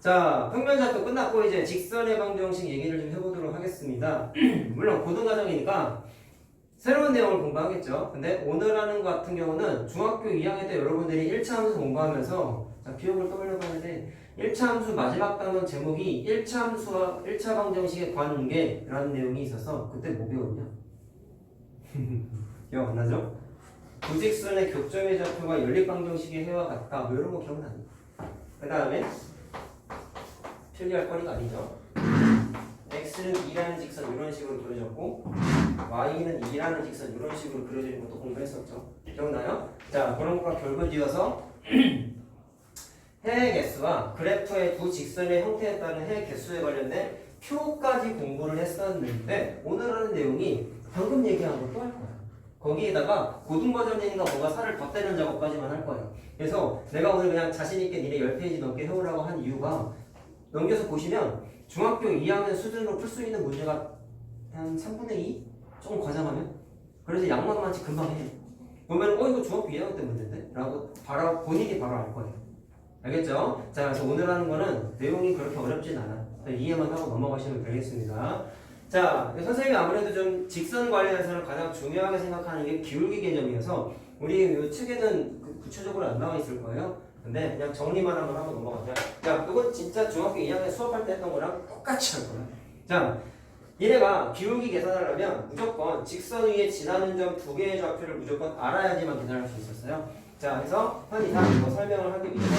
자, 평면좌표 끝났고 이제 직선의 방정식 얘기를 좀 해보도록 하겠습니다. 물론 고등과정이니까 새로운 내용을 공부하겠죠. 근데 오늘 하는 것 같은 경우는 중학교 2학년 때 여러분들이 1차 함수 공부하면서 자, 기억을 떠올려봤는데 1차 함수 마지막 단원 제목이 1차 함수와 1차 방정식의 관계라는 내용이 있어서 그때 뭐 배웠냐? 기억 안 나죠? 부직선의 교점의 좌표가 연립방정식의 해와 같다. 뭐 이런 거 기억나니? 그 다음에 필기할 거리가 아니죠. x는 2라는 직선 이런 식으로 그려졌고 y는 2라는 직선 이런 식으로 그려지는 것도 공부했었죠. 기억나요? 자, 그런 것과 결을 지어서 해의 개수와 그래프의 두 직선의 형태에 따른 해의 개수에 관련된 표까지 공부를 했었는데 오늘 하는 내용이 방금 얘기한 것도 할 거야. 거기에다가 고등버전이니까 뭔가 살을 덧대는 작업까지만 할 거예요. 그래서 내가 오늘 그냥 자신있게 니네 10페이지 넘게 해오라고 한 이유가 넘겨서 보시면 중학교 2학년 수준으로 풀 수 있는 문제가 한 3분의 2? 조금 과장하면? 그래서 양만만치 금방 해. 보면 이거 중학교 2학년 때 문제인데? 라고 본인이 바로 알 거예요. 알겠죠? 자, 그래서 오늘 하는 거는 내용이 그렇게 어렵진 않아. 이해만 하고 넘어가시면 되겠습니다. 자, 선생님이 아무래도 좀 직선 관련해서는 가장 중요하게 생각하는 게 기울기 개념이어서 우리 이 책에는 구체적으로 안 나와 있을 거예요. 근데 그냥 정리만 한번 하고 넘어가자. 자, 이건 진짜 중학교 2학년 수업할 때 했던 거랑 똑같이 할 거야. 자, 얘네가 기울기 계산을 하면 무조건 직선 위에 지나는 점 두 개의 좌표를 무조건 알아야지만 계산할 수 있었어요. 자, 그래서 현이상 이거 설명을 하기 위해서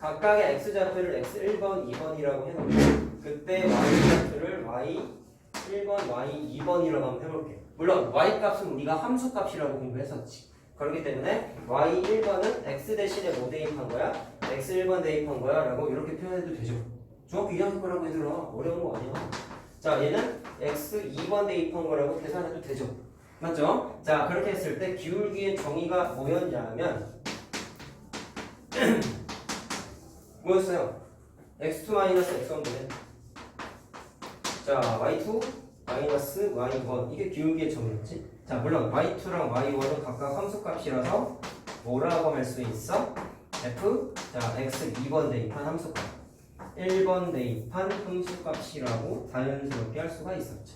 각각의 x좌표를 x1번, 2번이라고 해놓고 그때 y좌표를 y1번, y2번이라고 한번 해볼게. 물론 y값은 우리가 함수값이라고 공부했었지. 그렇기 때문에 y1번은 x 대신에 뭐 대입한 거야? x1번 대입한 거야 라고 이렇게 표현해도 되죠. 중학교 2학년 거라고 얘들아 어려운 거 아니야. 자, 얘는 x2번 대입한 거라고 계산해도 되죠. 맞죠? 자, 그렇게 했을 때 기울기의 정의가 뭐였냐면 뭐였어요? x2 x1 분의 자, y2 y1 이게 기울기의 정의였지. 자, 물론 y2랑 y1은 각각 함수값이라서 뭐라고 할 수 있어? f 자 x2번 대입한 함수값 1번 대입한 함수값이라고 자연스럽게 할 수가 있었죠.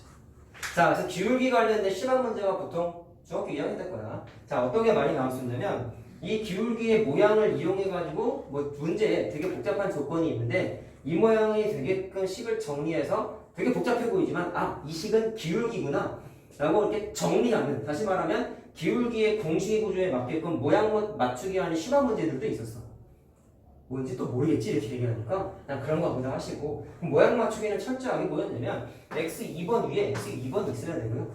자, 그래서 기울기 관련된 시각 문제가 보통 중학교 2학년 때 거야. 자, 어떤 게 많이 나올 수 있냐면 이 기울기의 모양을 이용해 가지고 뭐 문제에 되게 복잡한 조건이 있는데 이 모양이 되게끔 식을 정리해서 되게 복잡해 보이지만 이 식은 기울기구나 라고 이렇게 정리하는, 다시 말하면 기울기의 공식 구조에 맞게끔 모양 맞추기 하는 심화 문제들도 있었어. 뭔지 또 모르겠지 이렇게 얘기하니까 그냥 그런 거 보다 하시고, 모양 맞추기는 철저하게 뭐였냐면 x2번 위에 x2번이 있어야 되고요.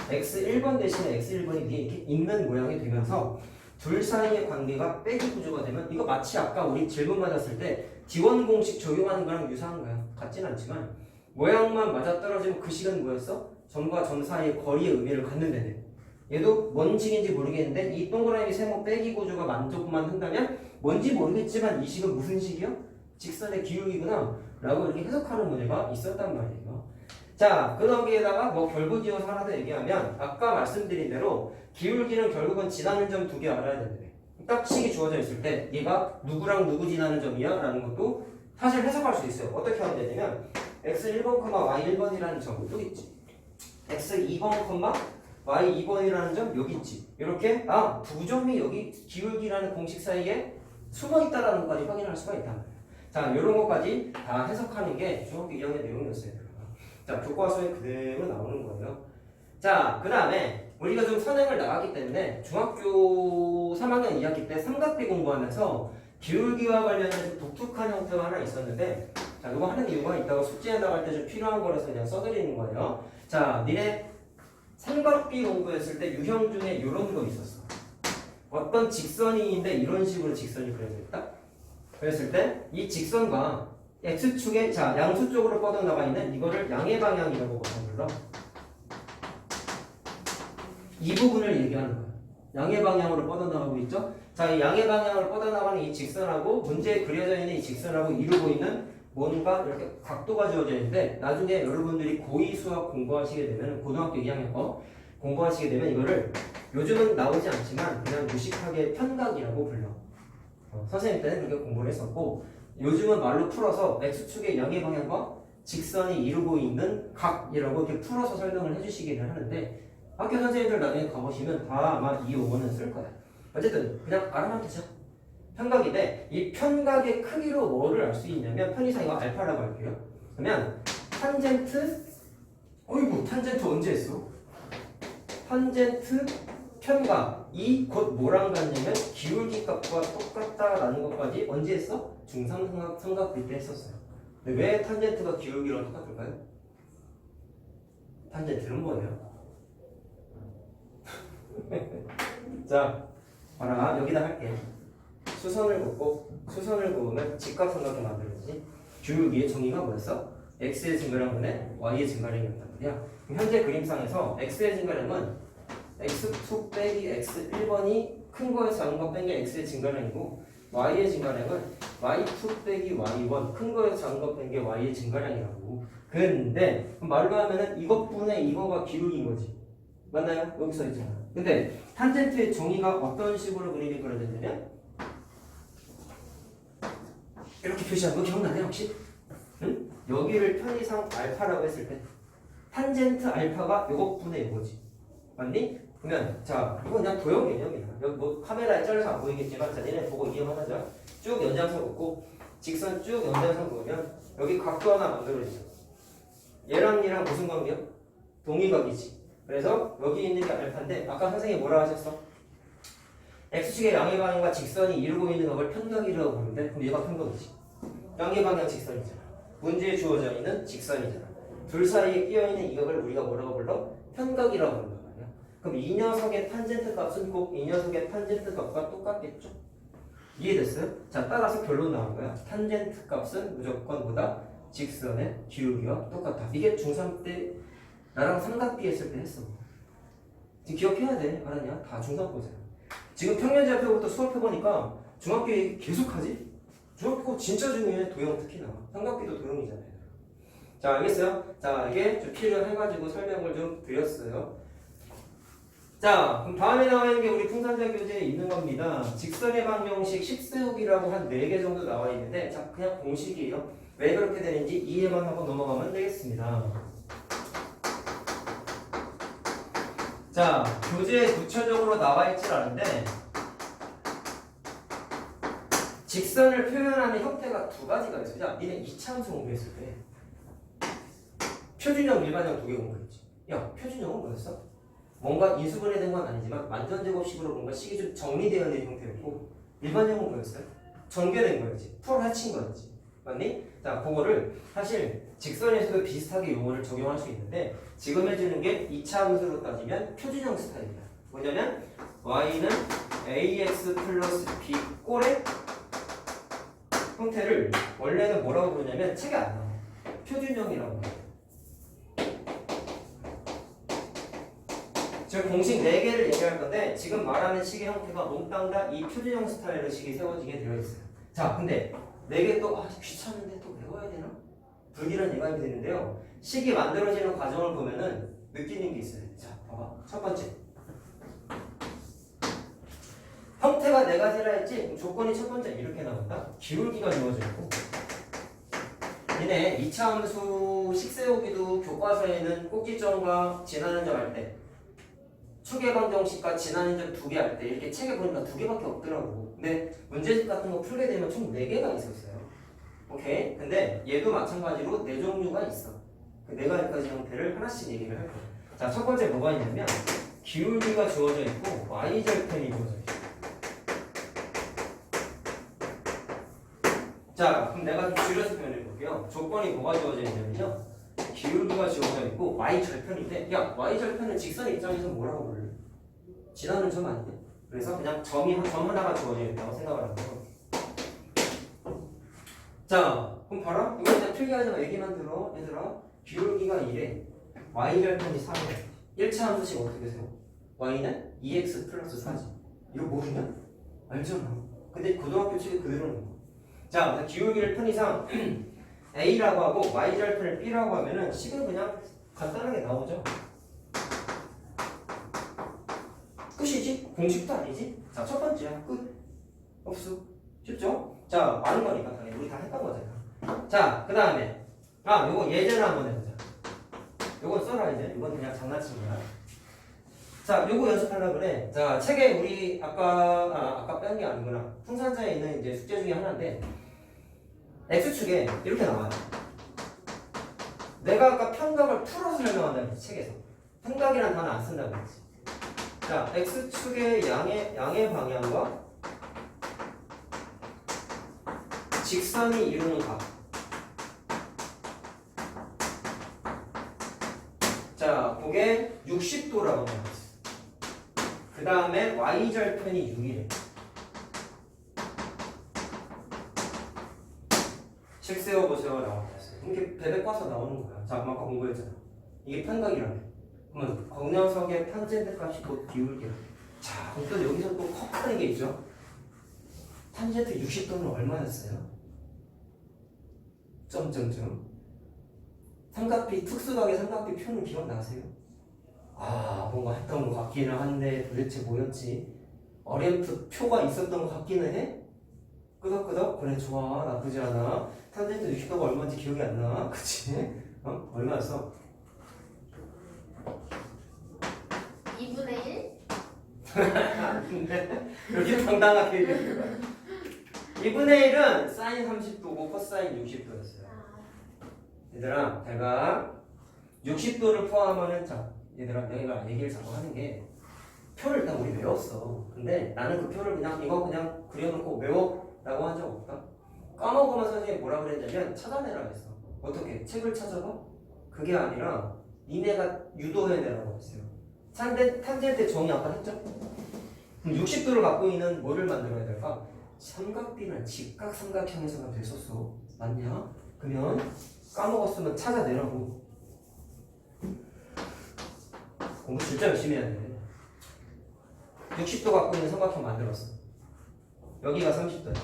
x1번 대신에 x1번이 위에 이렇게 있는 모양이 되면서 둘 사이의 관계가 빼기 구조가 되면 이거 마치 아까 우리 질문 맞았을 때 지원 공식 적용하는 거랑 유사한 거야. 같진 않지만 모양만 맞아떨어지면 그 식은 뭐였어? 점과 점 사이의 거리의 의미를 갖는 데네. 얘도 뭔 식인지 모르겠는데 이 동그라미 세모 빼기 구조가 만족만 한다면 뭔지 모르겠지만 이 식은 무슨 식이요? 직선의 기울기구나 라고 이렇게 해석하는 문제가 있었단 말이에요. 자, 그 거기에다가 뭐 결부지어서 하나 더 얘기하면 아까 말씀드린 대로 기울기는 결국은 지나는 점 두 개 알아야 되는데 딱 식이 주어져 있을 때 얘가 누구랑 누구 지나는 점이야? 라는 것도 사실 해석할 수 있어요. 어떻게 하면 되냐면 x1번, y1번이라는 점 여기 있지. x2번, y2번이라는 점 여기 있지. 이렇게 두 점이 여기 기울기라는 공식 사이에 숨어 있다라는 것까지 확인할 수가 있다. 자, 이런 것까지 다 해석하는 게 중학교 2학년 내용이었어요. 자, 교과서에 그대로 나오는 거예요. 자, 그 다음에 우리가 좀 선행을 나갔기 때문에 중학교 3학년 2학기 때 삼각비 공부하면서 기울기와 관련해서 독특한 형태가 하나 있었는데, 자, 이거 하는 이유가 이따가 숙제에 나갈 때 좀 필요한 거라서 그냥 써드리는 거예요. 자, 니네 삼각비 공부했을 때 유형 중에 이런 거 있었어. 어떤 직선인데 이런 식으로 직선이 그려져 있다. 그랬을 때 이 직선과 x축에 자 양수 쪽으로 뻗어나가 있는 이거를 양의 방향이라고 불러. 이 부분을 얘기하는 거야. 양의 방향으로 뻗어나가고 있죠. 자, 이 양의 방향으로 뻗어나가는 이 직선하고 문제에 그려져 있는 이 직선하고 이루고 있는 뭔가 이렇게 각도가 주어져 있는데 나중에 여러분들이 고2 수학 공부하시게 되면 고등학교 2학년 거 공부하시게 되면 이거를 요즘은 나오지 않지만 그냥 무식하게 편각이라고 불러. 선생님 때는 그렇게 공부를 했었고 요즘은 말로 풀어서 x축의 양의 방향과 직선이 이루고 있는 각이라고 이렇게 풀어서 설명을 해주시기를 하는데 학교 선생님들 나중에 가보시면 다 아마 이 용어는 쓸 거야. 어쨌든 그냥 알아만 되죠. 편각인데 이 편각의 크기로 뭐를 알 수 있냐면 편의상 이거 알파라고 할게요. 그러면 탄젠트 어이구 탄젠트 언제 했어? 탄젠트 편각이 곧 뭐랑 같냐면 기울기 값과 똑같다라는 것까지 언제 했어? 중상삼각 삼각비 때 했었어요. 근데 왜 탄젠트가 기울기랑 똑같을까요? 탄젠트는 뭐예요? 자, 봐라 여기다 할게. 수선을 긋으면 직각삼각형 만들어지지. 기울기의 정의가 뭐였어? x의 증가량분의 y의 증가량이었단 말이야. 그럼 현재 그림상에서 x의 증가량은 x2 빼기 x1번이 큰 거에서 작은 거 뺀 게 x의 증가량이고 y의 증가량은 y2 빼기 y1 큰 거에서 작은 거 뺀 게 y의 증가량이라고. 근데 말로 하면은 이것분의 이거가 기울기인 거지. 맞나요? 여기 써 있잖아. 근데 탄젠트의 정의가 어떤 식으로 그림이 그려졌냐면 이렇게 표시한 거 기억나냐 혹시? 응? 여기를 편의상 알파라고 했을 때 탄젠트 알파가 이것분의 이거지. 맞니? 그러면 자 이건 그냥 도형 개념이야. 여기 뭐 카메라에 잘라서 안 보이겠지만 자 얘네 보고 이해하자. 쭉 연장선 긋고 직선 쭉 연장선 그으면 여기 각도 하나 만들어지죠. 얘랑 얘랑 무슨 관계야? 동의각이지. 그래서 여기 있는 게 알파인데 아까 선생님이 뭐라 하셨어? x축의 양의 방향과 직선이 이루고 있는 각을 편각이라고 부르는데 그럼 얘가 편각이지. 양의 방향 직선이잖아. 문제에 주어져 있는 직선이잖아. 둘 사이에 끼어 있는 이 각을 우리가 뭐라고 불러? 편각이라고 부른단 말이야. 그럼 이 녀석의 탄젠트 값은 꼭 이 녀석의 탄젠트 값과 똑같겠죠? 이해됐어요? 자 따라서 결론 나온 거야. 탄젠트 값은 무조건 뭐다? 직선의 기울기와 똑같다. 이게 중3 때 나랑 삼각비 했을 때 했어. 지금 기억해야 돼. 알았냐? 다 중3 거잖아. 지금 평면좌표부터 수업해보니까 중학교 얘기 계속하지? 중학교 진짜 중요해. 도형 특히나. 삼각비도 도형이잖아요. 자 알겠어요? 자 이게 좀 필요해가지고 설명을 좀 드렸어요. 자 그럼 다음에 나와 있는 게 우리 풍산자 교재에 있는 겁니다. 직선의 방정식 10세우기라고 한 4개 정도 나와 있는데 자 그냥 공식이에요. 왜 그렇게 되는지 이해만 하고 넘어가면 되겠습니다. 자 교재에 구체적으로 나와 있질 않은데 직선을 표현하는 형태가 두 가지가 있어요. 자 니네 2차함수 공부했을 때 표준형, 일반형 두 개 공부했지. 야 표준형은 뭐였어? 뭔가 인수분해된 건 아니지만 완전제곱식으로 뭔가 식이 좀 정리되어 있는 형태였고 일반형은 뭐였어요? 전개된 거였지. 풀 합친 거였지. 맞니? 자 그거를 사실 직선에서도 비슷하게 용어를 적용할 수 있는데 지금 해주는 게 2차 함수로 따지면 표준형 스타일이야. 뭐냐면 y는 ax 플러스 b 꼴의 형태를 원래는 뭐라고 부르냐면 책에 안 나와. 표준형이라고 해요. 지금 공식 4개를 얘기할 건데 지금 말하는 식의 형태가 몽땅 다 이 표준형 스타일의 식이 세워지게 되어 있어요. 자 근데 4개 또 귀찮은데 또 외워야 되나? 불길한 예감이 되는데요. 식이 만들어지는 과정을 보면은 느끼는 게 있어요. 자 봐봐. 첫 번째 형태가 4가지라 했지? 그럼 조건이 첫 번째 이렇게 나온다. 기울기가 주어져 있고 얘네 2차 함수 식 세우기도 교과서에는 꼭지점과 지나는 점 할 때 축의 방정식과 지나는 점 2개 할 때 이렇게 책에 보니까 2개밖에 없더라고. 근데 문제집 같은 거 풀게 되면 총 4개가 있었어요. 오케이? 근데 얘도 마찬가지로 4종류가 있어. 그 4가지 형태를 하나씩 얘기를 할 거야. 자, 첫 번째 뭐가 있냐면 기울기가 주어져 있고 y절편이 주어져 있어. 자, 그럼 내가 좀 줄여서 표현해 볼게요. 조건이 뭐가 주어져 있냐면요. 기울기가 주어져 있고 y절편인데 야 y절편은 직선 입장에서 뭐라고 불러? 지나는 점 아니냐? 그래서 그냥 점 하나가 주어져 있다고 생각을 하는 거예요. 자 그럼 봐라. 이거 그냥 필기하지 마. 얘기만 들어. 얘들아 기울기가 1에 y절편이 3이야. 1차 함수식 어떻게 세워? y는 2x 플러스 4지. 이거 모르냐? 알잖아. 근데 고등학교 책에 그대로 넣은 거. 자 기울기를 편의상 A라고 하고 Y절편을 B라고 하면은 식은 그냥 간단하게 나오죠. 끝이지? 공식도 아니지? 자, 첫 번째야. 끝. 없어. 쉽죠? 자, 많은 거니까 당연히 우리 다 했단 자, 그 다음에 요거 예제를 한번 해보자. 요건 써라 이제. 이건 그냥 장난친 거야. 자, 요거 연습하려고 그래. 자, 책에 우리 아까 뺀 게 아니구나. 풍산자에 있는 이제 숙제 중에 하나인데 X축에 이렇게 나와요. 내가 아까 편각을 풀어서 설명한다고 했지, 책에서. 편각이라는 단어 안 쓴다고 했지. 자, X축의 양의 방향과 직선이 이루는 각. 자, 그게 60도라고 나왔어. 그 다음에 Y절편이 6이래. 책 세워보세요. 라고 했어요. 이렇게 베베 꽈서 나오는 거야. 자, 아까 공부했잖아. 이게 편각이라며. 그러면 그 녀석의 탄젠트 값이 곧 기울기라. 자, 그럼 또 여기서 또 컵하는 게 있죠. 탄젠트 60도는 얼마였어요? 점점점. 삼각비, 특수각의 삼각비 표는 기억나세요? 뭔가 했던 것 같기는 한데 도대체 뭐였지? 어렴풋 표가 있었던 것 같기는 해? 끄덕끄덕? 그래, 좋아. 나쁘지 않아. 탄젠트 60도가 얼마인지 기억이 안 나. 그치? 얼마였어? 2분의 1? 근데 이렇게 당당하게 얘기하는 거야. 2분의 1은 사인 30도고 코사인 60도였어요. 얘들아, 내가 60도를 포함하는 얘들아, 내가 얘기를 자꾸 하는 게 표를 일단 우리 외웠어. 근데 나는 그 표를 이거 그냥 그려놓고 외워라고 한 적 없다. 까먹으면 선생님이 뭐라 그랬냐면 찾아내라 했어. 어떻게? 책을 찾아봐? 그게 아니라 니네가 유도해내라고 했어요. 탄젠트 정의 아까 했죠? 그럼 60도를 갖고 있는 뭐를 만들어야 될까? 삼각비는 직각삼각형에서만 됐었어. 맞냐? 그러면 까먹었으면 찾아내라고. 공부 진짜 열심히 해야 돼. 60도 갖고 있는 삼각형 만들었어. 여기가 30도야.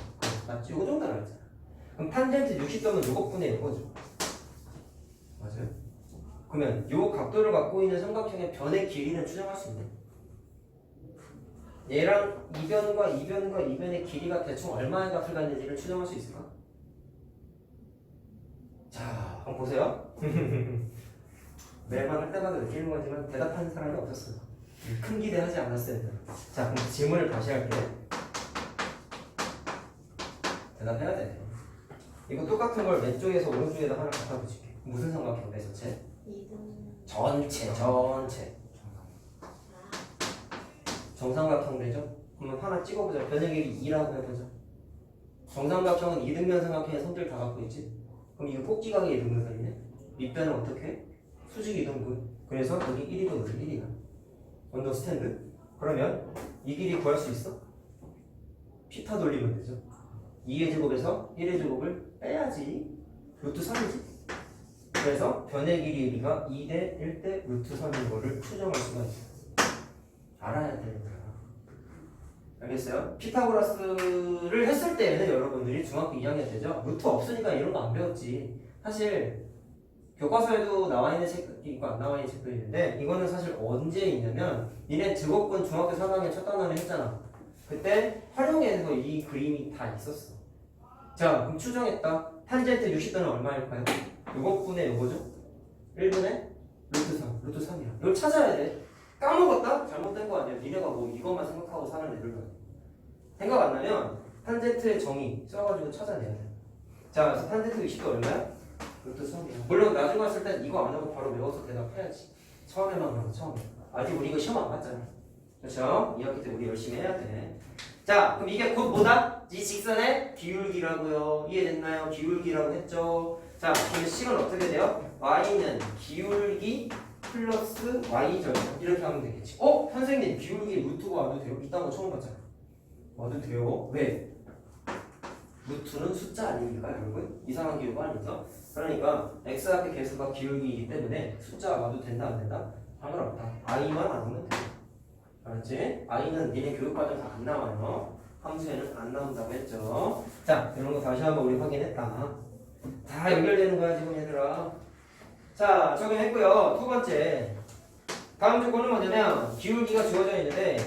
맞지? 요거 정도 나왔잖아. 그럼 탄젠트 60도면 요것분의 요거죠. 맞아요? 그러면 요 각도를 갖고 있는 삼각형의 변의 길이는 추정할 수 있네. 얘랑 이변과 이변의 길이가 대충 얼마의 값을 갖는지를 추정할 수 있을까? 자, 한번 보세요. 매번 할 때마다 느끼는 거지만 대답하는 사람이 없었어요. 큰 기대하지 않았어요. 자, 그럼 질문을 다시 할게요. 대답해야 돼. 이거 똑같은 걸 왼쪽에서 오른쪽에다 하나 갖다 붙일게. 무슨 삼각형인데 전체? 2분 전체. 정삼각형 되죠? 그러면 하나 찍어보자. 변의 길이 2라고 해보자. 정삼각형은 이등변 삼각형의 선들 다 갖고 있지? 그럼 이거 꼭지각의 이등변선이네? 밑변은 어떻게 해? 수직 이등분. 그래서 여기 1이고 여기 1이야. 언더스탠드? 그러면 이 길이 구할 수 있어? 피타 돌리면 되죠. 2의 제곱에서 1의 제곱을 빼야지. 루트 3이지. 그래서 변의 길이가 2대 1대 루트 3인 거를 추정할 수가 있어. 알아야 되는 거야. 알겠어요? 피타고라스를 했을 때에는 여러분들이 중학교 2학년 때죠. 루트 없으니까 이런 거 안 배웠지. 사실 교과서에도 나와 있는 책도 있고 안 나와 있는 책도 있는데 이거는 사실 언제 있냐면 니네 직업군 중학교 3학년 첫 단원을 했잖아. 그때 활용해서 이 그림이 다 있었어. 자, 그럼 추정했다. 탄젠트 60도는 얼마일까요? 요것분의 요거죠? 1분의 루트 3. 루트 3이야. 이걸 찾아야 돼. 까먹었다? 잘못된 거 아니야. 니네가 뭐 이것만 생각하고 사는 애들도 아니야. 생각 안 나면 탄젠트의 정의 써가지고 찾아내야 돼. 자, 그래서 탄젠트 60도 얼마야? 루트 3이야. 물론 나중에 왔을 땐 이거 안 하고 바로 외워서 대답해야지. 처음에만 그러고 처음에. 아직 우리 이거 시험 안 봤잖아. 그렇죠? 2학기 때 우리 열심히 해야 돼. 자, 그럼 이게 곧 뭐다? 이 직선의 기울기라고요. 이해됐나요? 기울기라고 했죠. 자, 그러면 식은 어떻게 돼요? y는 기울기 플러스 y절편 이렇게 하면 되겠지. 선생님 기울기 루트가 와도 돼요? 이딴 거 처음 봤잖아요. 와도 돼요? 왜? 루트는 숫자 아닙니까 여러분? 이상한 기호가 아니죠. 그러니까 x앞의 개수가 기울기이기 때문에 숫자 와도 된다 안 된다? 상관없다. i만 안 오면 돼. 알았지? i는 니네 교육과정 다 안 나와요. 함수에는 안 나온다고 했죠. 자, 이런 거 다시 한번 우리 확인했다. 다 연결되는 거야 지금 얘들아. 자, 적용했고요. 두 번째. 다음 조건은 뭐냐면 기울기가 주어져 있는데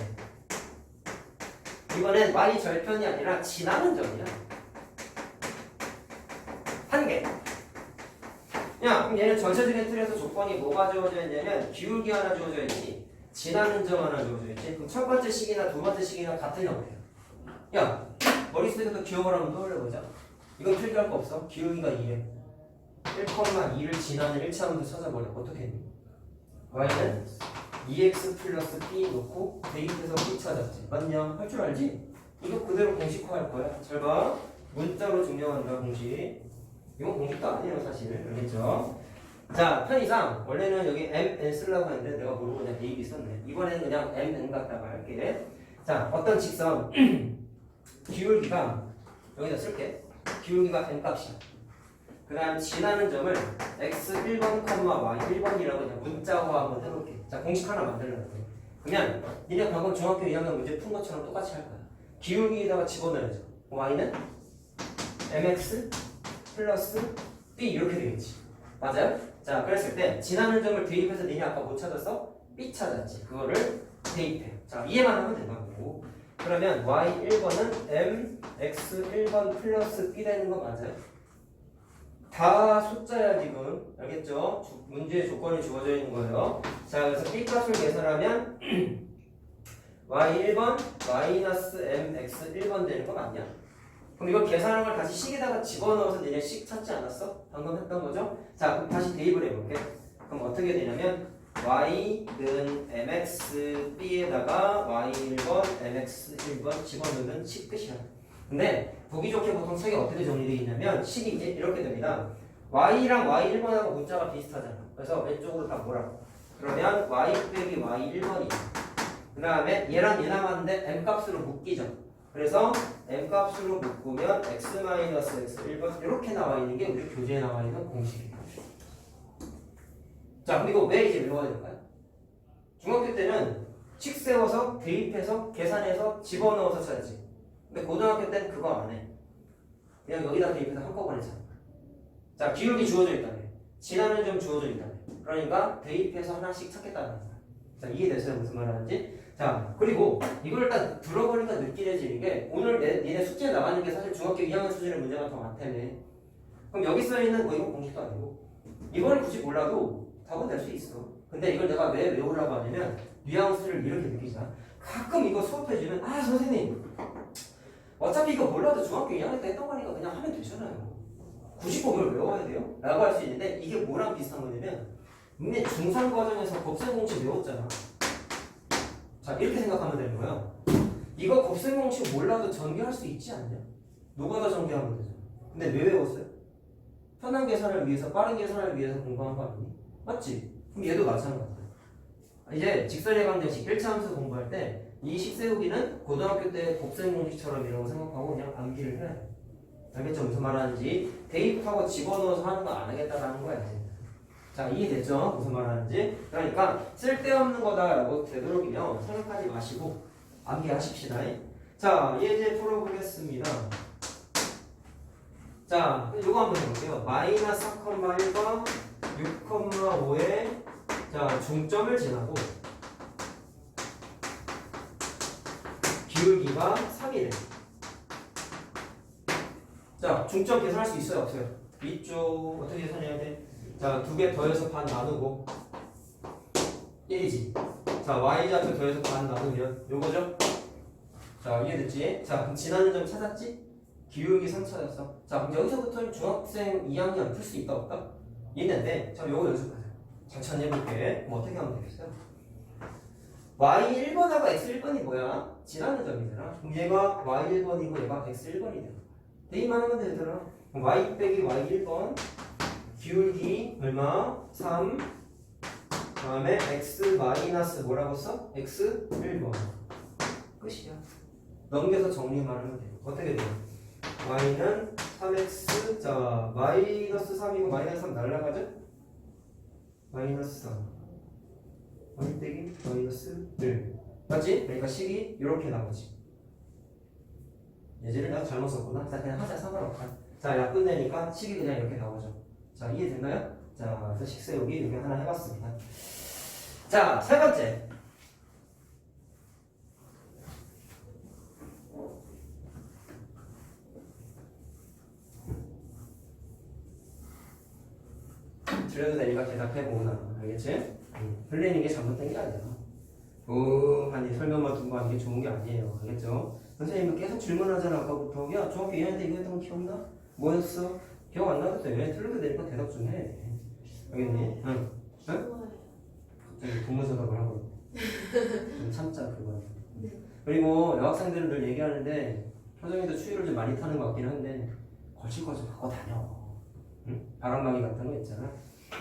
이번엔 y 절편이 아니라 지나는 점이야. 단계. 야, 그럼 얘는 전체적인 틀에서 조건이 뭐가 주어져 있냐면 기울기 하나 주어져 있지, 지나는 점 하나 주어져 있지. 그럼 첫 번째 식이나 두 번째 식이나 같은 형태야. 야, 머릿속에서 기억을 한번 떠올려보자. 이건 필기할 거 없어. 기울기가 2래. 1,2를 지나는 1차원도 찾아버려. 어떻게 했니? y는 2x 플러스 b 놓고 대입해서 b 찾았지. 맞냐? 할 줄 알지? 이거 그대로 공식화할 거야. 잘 봐. 문자로 증명한다, 공식. 이건 공식도 아니에요, 사실. 알겠죠? 자, 편의상 원래는 여기 mn 쓰려고 했는데 내가 모르고 그냥 대입이 썼네. 이번에는 그냥 mn 갖다가 할게. 자, 어떤 직선 기울기가 여기다 쓸게. 기울기가 n 값이야. 그 다음 지나는 점을 x 1번, y 1번이라고 그냥 문자화 한번 해볼게. 자, 공식 하나 만들려고 해. 그러면 니네 방금 중학교 2학년 문제 푼 것처럼 똑같이 할 거야. 기울기에다가 집어넣어야죠. y는 mx 플러스 b 이렇게 되겠지. 맞아요? 자, 그랬을 때 지나는 점을 대입해서 니네 아까 못 찾았어? b 찾았지. 그거를 대입해. 자, 이해만 하면 된다고. 그러면 y 1번은 m x 1번 플러스 b 되는 거 맞아요? 다 숫자야 지금. 알겠죠? 문제의 조건이 주어져 있는 거예요. 자, 그래서 b 값을 계산하면 y 1번 마이너스 mx 1번 되는 거 맞냐? 그럼 이거 계산한 걸 다시 식에다가 집어넣어서 내년 식 찾지 않았어? 방금 했던 거죠? 자, 그럼 다시 대입을 해볼게. 그럼 어떻게 되냐면 y는 mx b에다가 y 1번 mx 1번 집어넣으면 식 끝이야. 근데 보기 좋게 보통 책이 어떻게 정리되어 있냐면 식이 이제 이렇게 됩니다. y랑 y 1번하고 문자가 비슷하잖아. 그래서 왼쪽으로 다 몰아. 그러면 y 빼기 y 1번이야. 그 다음에 얘랑 얘 남았는데 m 값으로 묶이죠. 그래서 m 값으로 묶으면 x-x 1번 이렇게 나와 있는 게 우리 교재에 나와 있는 공식이에요. 자, 그럼 이거 왜 이제 외워야 될까요? 중학교 때는 식 세워서 대입해서 계산해서 집어넣어서 찾지. 근데 고등학교 때는 그거 안 해. 그냥 여기다 대입해서 한꺼번에 찾는 거야. 자, 기울기 주어져 있다며. 지나는 점 주어져 있다며. 그러니까 대입해서 하나씩 찾겠다는 거야. 자, 이해됐어요? 무슨 말 하는지? 자, 그리고 이걸 일단 들어보니까 느끼해지는 게 오늘 니네 숙제에 나가는 게 사실 중학교 2학년 수준의 문제가 더 많다며. 그럼 여기 써있는 뭐 이건 공식도 아니고 이거를 굳이 몰라도 답은 낼 수 있어. 근데 이걸 내가 왜 외우라고 하냐면 뉘앙스를 이렇게 느끼자. 가끔 이거 수업해주면 아 선생님 어차피 이거 몰라도 중학교 2학년 때 했던 거니까 그냥 하면 되잖아요. 굳이 꼭 이걸 외워야 돼요? 라고 할 수 있는데 이게 뭐랑 비슷한 거냐면 니네 중3 과정에서 곱셈공식 외웠잖아. 자, 이렇게 생각하면 되는 거야. 이거 곱셈공식 몰라도 전개할 수 있지 않냐? 노가다 전개하면 되잖아. 근데 왜 외웠어요? 편한 계산을 위해서, 빠른 계산을 위해서 공부한 거 아니니? 맞지? 그럼 얘도 마찬가지야. 이제 직선의 방정식 1차 함수 공부할 때 이 식 세우기는 고등학교 때 곱셈공식처럼 이런 거 생각하고 그냥 암기를 해야 돼. 알겠죠? 무슨 말 하는지. 대입하고 집어넣어서 하는 거 안 하겠다라는 거야 이제. 자, 이해됐죠? 무슨 말 하는지. 그러니까 쓸데없는 거다라고 되도록이면 생각하지 마시고 암기하십시다. 자, 예제 풀어보겠습니다. 자, 요거 한번 해볼게요. 마이너스 4,1과 6,5의 자, 중점을 지나고 기울기가 3이래. 자, 중점 계산할 수 있어요? 없어요? 위쪽 어떻게 계산해야 돼? 자, 두 개 더해서 반 나누고 1이지. 자, y좌표 더해서 반 나누면 요거죠? 자, 이해됐지? 자, 그럼 지나는 점 찾았지? 기울기 3 찾았어. 자, 그럼 여기서부터는 중학생 2학년 풀 수 있다 없다? 있는데 자, 요거 연습하세요. 천천히 해볼게. 그럼 어떻게 하면 되겠어요? y 1번하고 x 1번이 뭐야? 지나는 점이잖아. 그럼 얘가 y 1번이고 얘가 x 1번이 되는 거야. 대입만 하면 되더라. y 빼기 y 1번 기울기 얼마? 3 다음에 x 마이너스 뭐라고 써? x 1번 끝이야. 넘겨서 정리만 하면 돼. 어떻게 돼? y는 3x 자 마이너스 3이고 마이너스 3 날라가죠? 마이너스 3 y 빼기 마이너스 1 맞지? 그러니까 식이 이렇게 나오지. 예제를 내가 잘못 썼구나. 자, 그냥 하자. 상관없다. 자, 약 끝내니까 식이 그냥 이렇게 나오죠. 자, 이해됐나요? 자, 그래서 식 세우기 이렇게 하나 해봤습니다. 자, 세 번째. 줄여도 되니까 대답해보나. 알겠지? 흘리는 게 잘못된 게 아니야. 아니 설명만 두고 하는 게 좋은 게 아니에요. 알겠죠? 선생님은 계속 질문하잖아. 아까부터. 야 중학교 2학년 때 이거 했던 거 기억나? 뭐였어? 기억 안 나도 돼. 틀려도 되니까 대답 좀 해. 알겠니? 응? 좋아요. 갑자기 동문서답을 하고 좀 참자 그거. 네. 그리고 여학생들은 늘 얘기하는데 표정이도 추위를 좀 많이 타는 것 같긴 한데 거칠 거 좀 갖고 다녀. 응? 바람막이 같은 거 있잖아.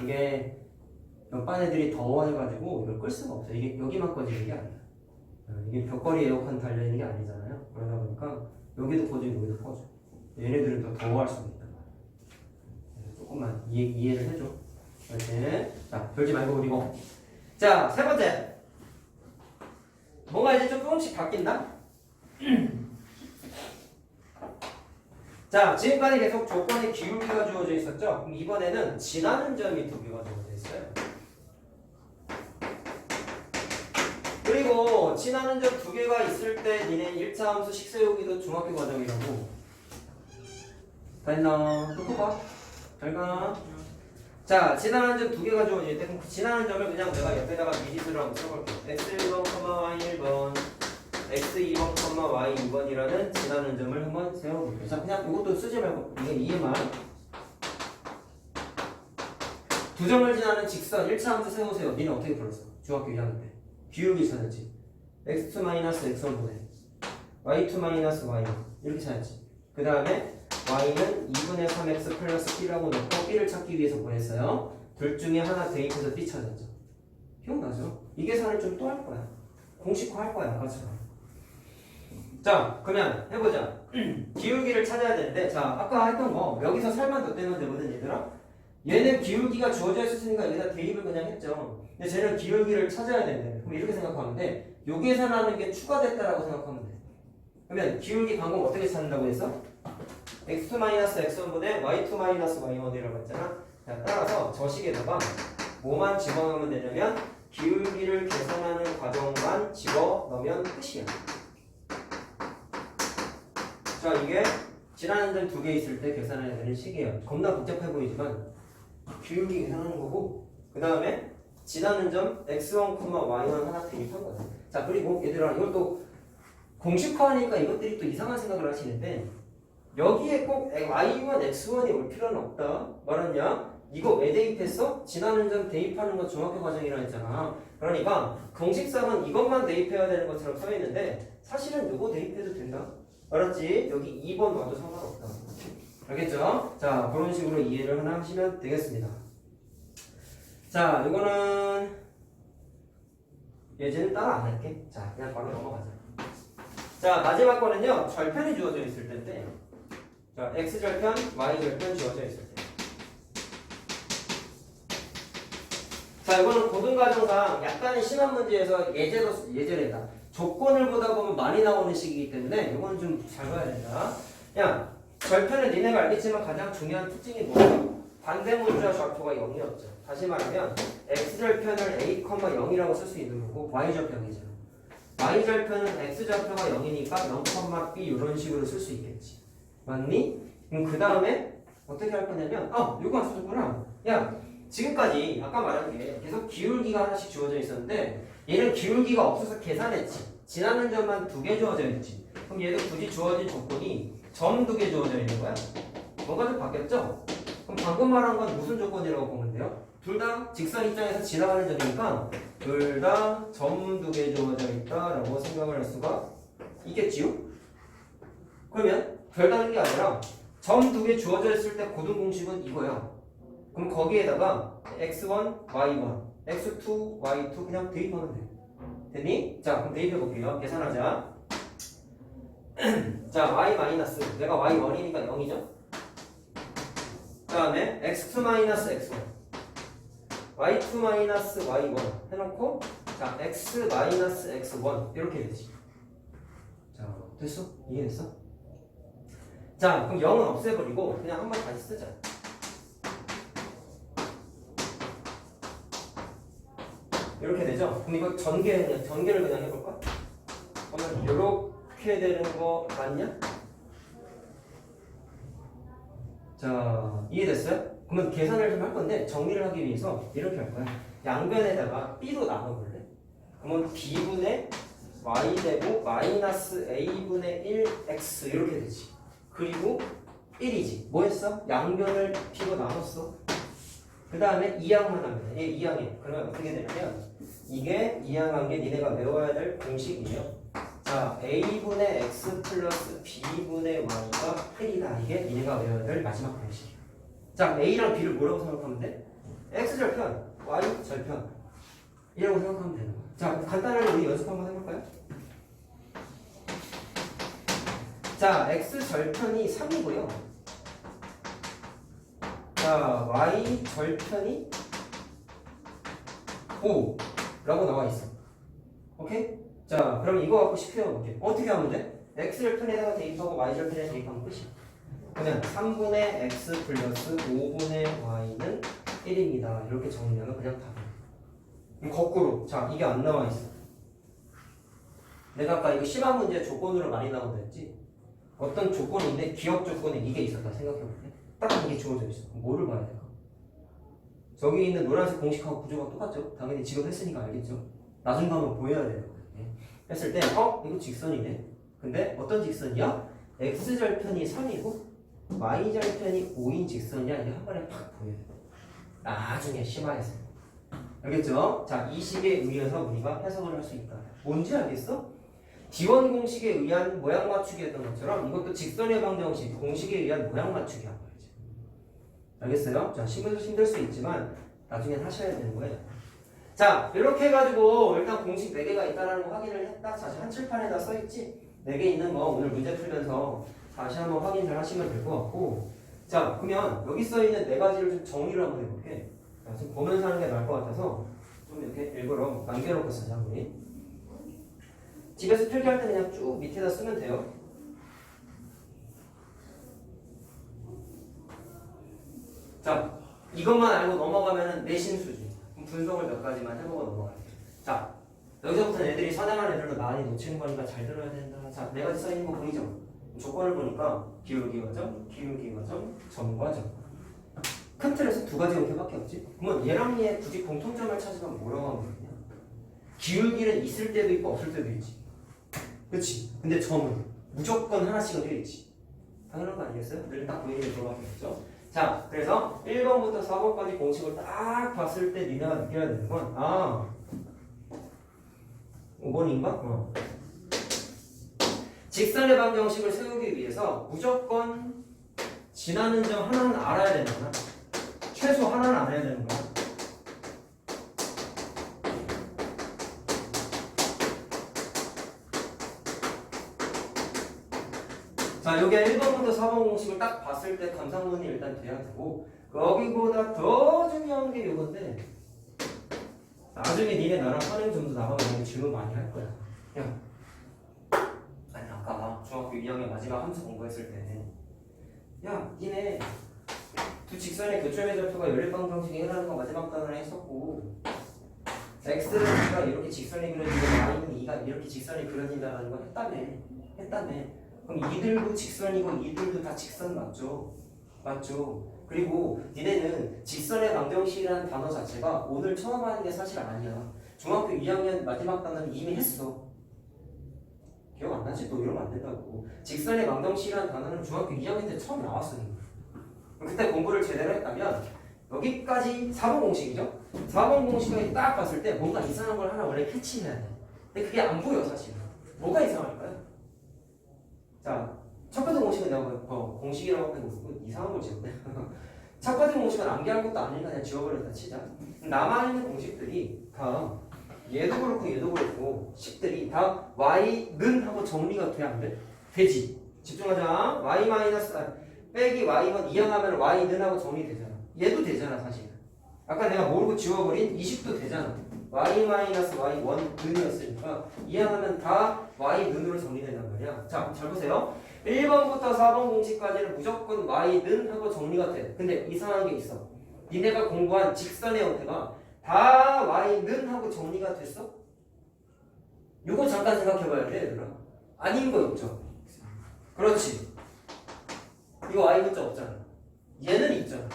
이게 옆반 애들이 더워해가지고 이걸 끌 수가 없어. 이게 여기만 꺼지는 게 아니야. 이게 벽걸이 에어컨 달려있는 게 아니잖아요. 그러다 보니까 여기도 꺼지고 여기도 꺼져. 얘네들은 더 더워할 수가 있단 말이야. 그래서 조금만 이해를 해줘. 이렇게. 자, 별지 말고 그리고. 자, 세 번째. 뭔가 이제 좀 조금씩 바뀐다? 자, 지금까지 계속 조건이 기울기가 주어져 있었죠? 그럼 이번에는 지나는 점이 두 개가 주어져 있어요. 그리고 지나는 점 두 개가 있을 때 니네 1차 함수 식 세우기도 중학교 과정이라고. 다 했나? 또 봐. 잘 가. 자, 지나는 점 두 개가 주어질 때 그럼 그 지나는 점을 그냥 내가 옆에다가 미지수를 한번 써볼게. x1번, y1번, x2번, y2번이라는 지나는 점을 한번 세워볼게. 자, 그냥 이것도 쓰지 말고 이게 이해만. 두 점을 지나는 직선 1차 함수 세우세요. 니는 어떻게 풀었어? 중학교 2학년 때. 기울기 찾았지. x2-x1분의 y2-y1 이렇게 찾았지. 그 다음에 y는 2분의 3x 플러스 b라고 넣고 b를 찾기 위해서 뭐 했어요? 둘 중에 하나 대입해서 b 찾았죠. 기억나죠? 이 계산을 좀 또 할 거야. 공식화 할 거야. 아까처럼. 자, 그러면 해보자. 기울기를 찾아야 되는데, 자, 아까 했던 거 여기서 살만 더 떼면 되거든, 얘들아. 얘는 기울기가 주어져 있었으니까 여기다 대입을 그냥 했죠. 근데 쟤는 기울기를 찾아야 되는데, 그럼 이렇게 생각하면 돼. 요 계산하는 게 추가됐다라고 생각하면 돼. 그러면 기울기 방법 어떻게 찾는다고 했어? x2-x1분의 y2-y1이라고 했잖아. 자, 따라서 저 식에다가 뭐만 집어넣으면 되냐면 기울기를 계산하는 과정만 집어넣으면 끝이야. 자, 이게 지나는 점 두 개 있을 때 계산해야 되는 식이에요. 겁나 복잡해 보이지만 기울기 계산하는 거고, 그 다음에 지나는 점 x1, y1 하나 대입한 거야. 자, 그리고 얘들아 이걸 또 공식화하니까 이것들이 또 이상한 생각을 하시는데, 여기에 꼭 y1, x1이 올 필요는 없다. 말았냐? 이거 왜 대입했어? 지나는 점 대입하는 거 중학교 과정이라 했잖아. 그러니까 공식상은 이것만 대입해야 되는 것처럼 써 있는데 사실은 이거 대입해도 된다. 알았지? 여기 2번 놔도 상관없다. 알겠죠? 자, 그런 식으로 이해를 하나 하시면 되겠습니다. 자, 이거는 예제는 따로 안 할게. 자, 그냥 바로 넘어가자. 자, 마지막 거는요, 절편이 주어져 있을 텐데, 자, x절편, y절편 주어져 있을 때. 자, 이거는 고등과정상 약간의 심한 문제에서 예제래다. 조건을 보다 보면 많이 나오는 식이기 때문에 이건 좀 잘 봐야 된다. 야, 절편은 니네가 알겠지만 가장 중요한 특징이 뭐야? 반대문자 좌표가 0이었죠. 다시 말하면 x절편을 a, 0이라고 쓸 수 있는 거고 y절편이잖아. y절편은 x절표가 0이니까 0, b 이런 식으로 쓸 수 있겠지. 맞니? 그럼 그 다음에 어떻게 할 거냐면 이거 안 써줬구나. 야, 지금까지 아까 말한 게 계속 기울기가 하나씩 주어져 있었는데 얘는 기울기가 없어서 계산했지. 지나는 점만 두 개 주어져 있지. 그럼 얘도 굳이 주어진 조건이 점 두 개 주어져 있는 거야. 뭔가 좀 바뀌었죠? 그럼 방금 말한 건 무슨 조건이라고 보면 돼요? 둘 다 직선 입장에서 지나가는 점이니까 둘 다 점 두 개 주어져 있다라고 생각을 할 수가 있겠지요? 그러면 별다른 게 아니라 점 두 개 주어져 있을 때 고등 공식은 이거야. 그럼 거기에다가 x1, y1, x2, y2 그냥 대입하면 돼. 됐니? 자, 그럼 대입해 볼게요. 계산하자. 자, y 마이너스 내가 y1이니까 0이죠. 그 다음에 x2 마이너스 x1, y2 마이너스 y1 해놓고 자, x 마이너스 x1 이렇게 되지. 자, 됐어? 이해됐어? 자, 그럼 0은 없애버리고 그냥 한 번 다시 쓰자. 이렇게 되죠? 그럼 이거 전개를 그냥 해볼까? 그러면 이렇게 되는 거 맞냐? 자, 이해됐어요? 그러면 계산을 좀 할 건데 정리를 하기 위해서 이렇게 할 거야. 양변에다가 b로 나눠볼래? 그러면 b분의 y 되고 마이너스 a분의 1x 이렇게 되지. 그리고 1이지. 뭐 했어? 양변을 b로 나눴어. 그 다음에 2항만 하면 돼. 얘 2항이야. 그러면 어떻게 되냐면 이게 2항한 게 니네가 외워야 될 공식이에요. 자, a분의 x 플러스 b분의 y가 1이다. 이게 니네가 외워야 될 마지막 공식이야. 자, a랑 b를 뭐라고 생각하면 돼? x절편, y절편 이라고 생각하면 되는 거야. 자, 간단하게 우리 연습 한번 해볼까요? 자, x절편이 3이고요. 자, y절편이 5라고 나와 있어. 오케이? 자, 그럼 이거 갖고 쉽게 해볼게. 어떻게 하면 돼? x절편에다가 대입하고 y절편에 대입하면 끝이야. 그냥 3분의 x 플러스 5분의 y는 1입니다. 이렇게 정리하면 그냥 답이야. 거꾸로. 자, 이게 안 나와 있어. 내가 아까 이거 심화 문제 조건으로 많이 나온다 했지? 어떤 조건인데 기억 조건에 이게 있었다 생각해볼게. 딱 이게 주어져 있어. 뭐를 봐야 돼요? 저기 있는 노란색 공식하고 구조가 똑같죠? 당연히 지금 했으니까 알겠죠? 나중 가면 보여야 돼요. 했을 때 이거 직선이네. 근데 어떤 직선이야? x절편이 3이고 y절편이 5인 직선이야. 이게 한 번에 팍 보여요. 나중에 심화해서. 알겠죠? 자, 이 식에 의해서 우리가 해석을 할 수 있다. 뭔지 알겠어? D1 공식에 의한 모양 맞추기였던 것처럼 이것도 직선의 방정식 공식에 의한 모양 맞추기 한 거예요. 알겠어요? 자, 힘들 수 있지만 나중엔 하셔야 되는 거예요. 자, 이렇게 해가지고 일단 공식 4개가 있다는 거 확인을 했다. 사실 한칠판에다 써있지? 4개 있는 거 오늘 문제 풀면서 다시 한번 확인을 하시면 될 것 같고, 자, 그러면 여기 써있는 4가지를 좀 정리를 한번 해볼게. 자, 지금 보면서 하는 게 나을 것 같아서 좀 이렇게 일부러 남겨놓고 쓰자, 우리. 집에서 필기할 때 그냥 쭉 밑에다 쓰면 돼요. 자, 이것만 알고 넘어가면은 내신 수준. 분석을 몇 가지만 해보고 넘어갈게요. 자, 여기서부터 애들이 선행한 애들로 많이 놓치는 거니까 잘 들어야 된다. 자, 4가지 써있는 거 보이죠? 조건을 보니까 기울기와 점, 기울기와 점, 점과 점. 큰 틀에서 2가지 형태밖에 없지? 그러면 얘랑 얘 굳이 공통점을 찾으면 뭐라고 하면 되냐? 기울기는 있을 때도 있고 없을 때도 있지. 그치? 근데 점은 무조건 하나씩은 되어 있지. 당연한 거 아니겠어요? 늘 딱 보이는 게 그거밖에 없죠. 자, 그래서 1번부터 4번까지 공식을 딱 봤을 때 니네가 느껴야 되는 건 5번인가? 직선의 방정식을 세우기 위해서 무조건 지나는 점 하나는 알아야 되는 거야. 최소 하나는 알아야 되는 거야. 자, 여기 1번부터 4번 공식을 딱 봤을 때 감상문이 일단 돼야 되고, 거기보다 더 중요한 게 이건데, 나중에 니네 나랑 선행점도 나가면 질문 많이 할 거야. 야, 아니 아까 중학교 2학년 마지막 함수 공부했을 때, 야, 니네 두 직선의 교점의 절표가 연립방정식이 해라는 거 마지막 단어를 했었고, x는 2가 이렇게 직선이 그려지고 y는 2가 이렇게 직선이 그려진다는 거 했다며. 그럼 이들도 직선이고 이들도 다 직선 맞죠? 맞죠? 그리고 니네는 직선의 방정식이라는 단어 자체가 오늘 처음 하는 게 사실 아니야. 중학교 2학년 마지막 단어는 이미 했어. 기억 안 나지? 또 이러면 안 된다고. 직선의 방정식이라는 단어는 중학교 2학년 때 처음 나왔어요. 그때 공부를 제대로 했다면 여기까지 4번 공식이죠? 4번 공식을 딱 봤을 때 뭔가 이상한 걸 하나 원래 캐치해야 돼. 근데 그게 안 보여 사실. 뭐가 이상할까요? 자, 첫 번째 공식은 내가 공식이라고 하고 이상한 걸 지었네. 첫 번째 공식은 암기할 것도 아니니까 그냥 지워버렸다 치자. 남아있는 공식들이 다 얘도 그렇고 식들이 다 y는 하고 정리가 돼 안 돼? 되지. 집중하자. y 마이너스 빼기 y만 이항하면 y는 하고 정리되잖아. 얘도 되잖아 사실. 아까 내가 모르고 지워버린 이 식도 되잖아. y 마이너스 y 원는이었으니까 이항하면 다 y는으로 정리된단 말이야. 자, 잘 보세요. 1번부터 4번 공식까지는 무조건 y는 하고 정리가 돼. 근데 이상한 게 있어. 니네가 공부한 직선의 형태가 다 y는 하고 정리가 됐어? 요거 잠깐 생각해봐야 돼, 얘들아. 아닌 거 있죠? 그렇지. 이거 y 문자 없잖아. 얘는 있잖아.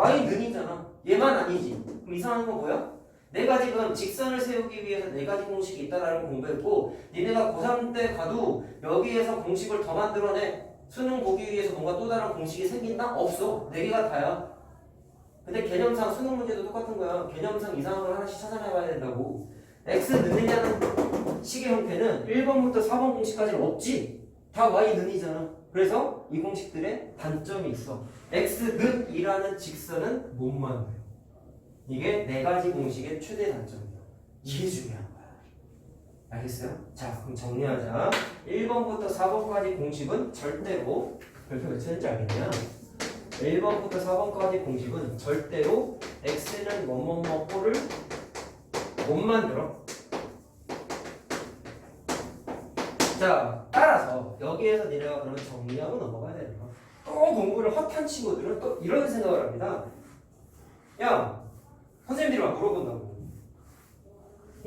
y는 이잖아. 얘만 아니지. 그럼 이상한 건 뭐야? 내가 지금 직선을 세우기 위해서 네 가지 공식이 있다라는 걸 공부했고 니네가 고3 때 가도 여기에서 공식을 더 만들어내. 수능 보기 위해서 뭔가 또 다른 공식이 생긴다? 없어. 네 개가 다야. 근데 개념상 수능 문제도 똑같은 거야. 개념상 이상한 걸 하나씩 찾아내봐야 된다고. x 는이냐는 식의 형태는 1번부터 4번 공식까지는 없지. 다 y는 이잖아. 그래서 이 공식들의 단점이 있어. x는 이라는 직선은 못 만들어. 이게 네 가지 공식의 최대 단점이야. 이게 중요한 거야. 알겠어요? 자, 그럼 정리하자. 1번부터 4번까지 공식은 절대로 별표 몇 차인지 알겠냐? 1번부터 4번까지 공식은 절대로 x는 뭐뭐뭐를 못 만들어. 자, 따라서 여기에서 니네가 그러면 정리하고 넘어가야 되는 거야. 또 공부를 헛한 친구들은 또 이런 생각을 합니다. 야, 선생님들이 막 물어본다고.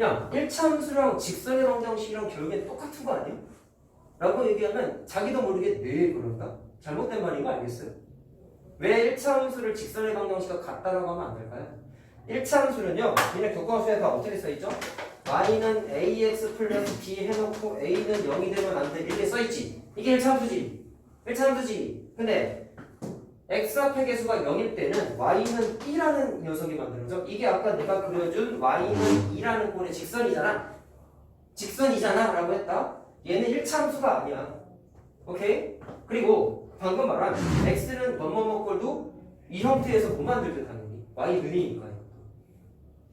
야, 1차 함수랑 직선의 방정식이랑 결국엔 똑같은 거 아니야? 라고 얘기하면 자기도 모르게 네 그런다? 잘못된 말인 거 알겠어요? 왜 1차 함수를 직선의 방정식과 같다라고 하면 안 될까요? 1차 함수는요, 얘네 교과서에 다 어떻게 써있죠? y는 ax 플러스 b 해놓고 a는 0이 되면 안 돼. 이렇게 써있지? 이게 1차 함수지. 1차 함수지. 근데 x 앞의 개수가 0일 때는 y는 2라는 녀석이 만들어져. 이게 아까 내가 그려준 y는 2라는 꼴의 직선이잖아. 직선이잖아 라고 했다. 얘는 1차 함수가 아니야. 오케이? 그리고 방금 말한 x는 뭐뭐뭐 꼴도 이 형태에서 못 만들죠 당연히. y는이니까요.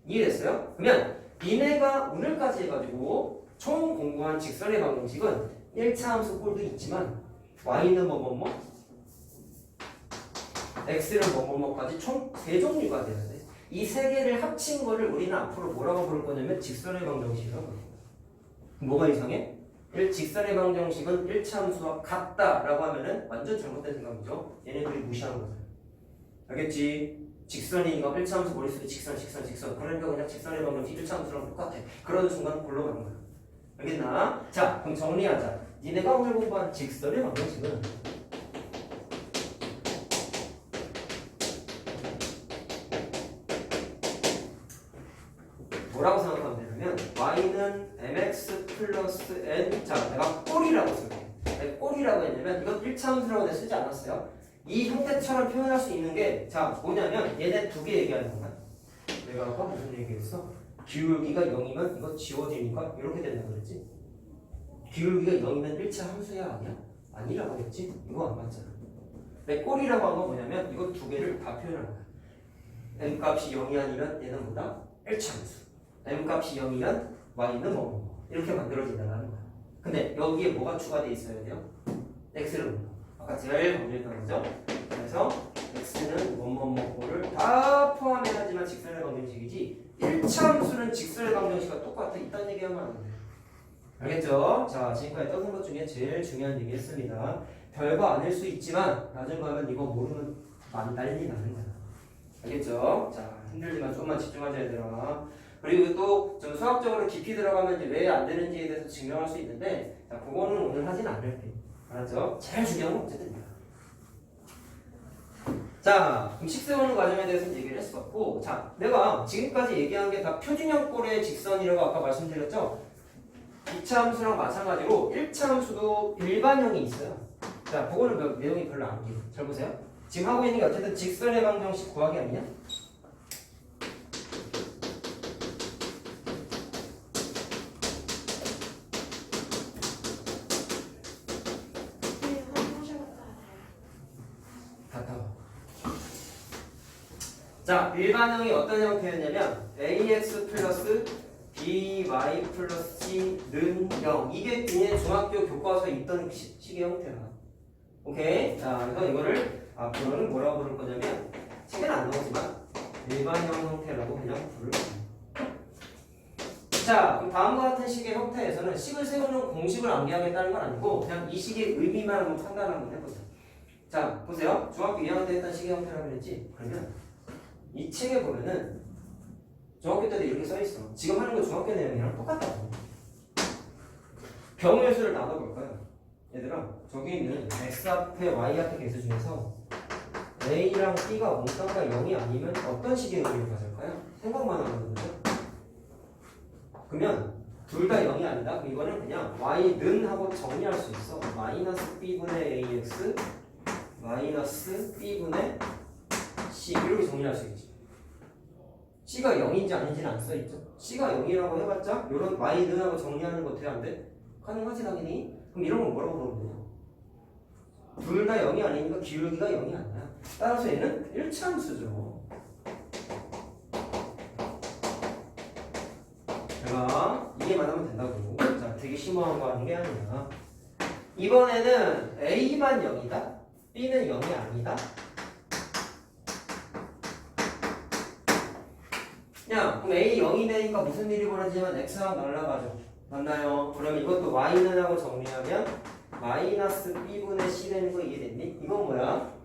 이해됐어요? 그러면 니네가 오늘까지 해가지고 총 공부한 직선의 방정식은 1차 함수 꼴도 있지만 y는 뭐뭐뭐 x는 뭐뭐뭐까지 총 3종류가 돼야 돼. 이 3개를 합친 거를 우리는 앞으로 뭐라고 부를 거냐면 직선의 방정식이라고 해요. 뭐가 이상해? 직선의 방정식은 1차 함수와 같다라고 하면은 완전 잘못된 생각이죠. 얘네들이 무시하는 거죠. 알겠지? 직선이니까 1차 함수 머릿속에 직선. 그러니까 그냥 직선의 방정식 1차 함수랑 똑같아. 그러는 순간 골로 가는 거야. 알겠나? 자, 그럼 정리하자. 니네가 오늘 공부한 직선의 방정식은 뭐라고 생각하면 되냐면 y는 mx 플러스 n. 자, 내가 꼴이라고 쓸게. 왜 꼴이라고 했냐면 이건 1차 함수라고 내가 쓰지 않았어요. 이 형태처럼 표현할 수 있는 게 자 뭐냐면 얘네 두 개 얘기하는 거야. 내가 아까 무슨 얘기했어? 기울기가 0이면 이거 지워지니까 이렇게 된다 그랬지? 기울기가 0이면 1차 함수야 아니야? 아니라고 했지? 이거 안 맞잖아. 내 꼴이라고 한 건 뭐냐면 이거 두 개를 다 표현하는 거야. m 값이 0이 아니면 얘는 뭐다? 1차 함수. m 값이 0이면 y는 뭐 이렇게 만들어진다는 거야. 근데 여기에 뭐가 추가되어 있어야 돼요? x를 아까 제일 강조했던 거죠. 그래서 x는 뭐뭐뭐를 다 포함해야지만 직선의 방정식이지 1차 함수는 직선의 방정식과 똑같아. 이딴 얘기하면 안 돼. 알겠죠? 자, 지금까지 떠든 것 중에 제일 중요한 얘기 했습니다. 별거 아닐 수 있지만 나중 가면 이거 모르면 난리 나는 거야. 알겠죠? 자, 힘들지만 조금만 집중하자 얘들아. 그리고 또 좀 수학적으로 깊이 들어가면 이제 왜 안 되는지에 대해서 증명할 수 있는데 자, 그거는 오늘 하진 않을게. 알았죠? 제일 중요한 건 어쨌든 이거야. 자, 그럼 식 세우는 과정에 대해서 얘기를 했었고 자, 내가 지금까지 얘기한 게 다 표준형 꼴의 직선이라고 아까 말씀드렸죠? 2차 함수랑 마찬가지로 1차 함수도 일반형이 있어요. 자, 그거는 내용이 별로 안 길어. 잘 보세요. 지금 하고 있는 게 어쨌든 직선의 방정식 구하기 아니냐? 자, 일반형이 어떤 형태였냐면 ax 플러스 by 플러스 c는 0. 이게 그냥 중학교 교과서에 있던 식의 형태야. 오케이? 자, 그래서 이거를 앞으로는 뭐라고 부를 거냐면 책에는 안 나오지만 일반형 형태라고 그냥 부를 거예요. 자, 그럼 다음과 같은 식의 형태에서는 식을 세우는 공식을 암기하겠다는 건 아니고 그냥 이 식의 의미만 한번 판단 한번 해보자. 자, 보세요. 중학교 2학년 때 했던 식의 형태라고 했지? 그러면 이 책에 보면은 중학교 때도 이렇게 써있어. 지금 하는 거 중학교 내용이랑 똑같다고. 경우의 수를 나눠볼까요? 얘들아, 저기 있는 x 앞에 y 앞에 개수 중에서 A랑 B가 몽땅가 0이 아니면 어떤 식의 의미를 가질까요? 생각만 하는 거죠. 그러면 둘 다 0이 아니다? 그럼 이거는 그냥 y는 하고 정리할 수 있어. 마이너스 b분의 ax 마이너스 b분의 c 이렇게 정리할 수 있지. c가 0인지 아닌지는 안 써있죠. c가 0이라고 해봤자 이런 y는 하고 정리하는 거 돼야 안 돼? 가능하지 당연히. 그럼 이런 건 뭐라고 부르면 되냐? 둘 다 0이 아니니까 기울기가 0이 아니야. 따라서 얘는 1차함수죠. 제가 이해만 하면 된다고. 자, 되게 심오한 거 하는 게 아니야. 이번에는 A만 0이다? B는 0이 아니다? 야, 그럼 A 0이 되니까 무슨 일이 벌어지면 X랑 날라가죠. 맞나요? 그러면 이것도 Y는 하고 정리하면 마이너스 B분의 C 되는 거 이해됐니? 이건 뭐야?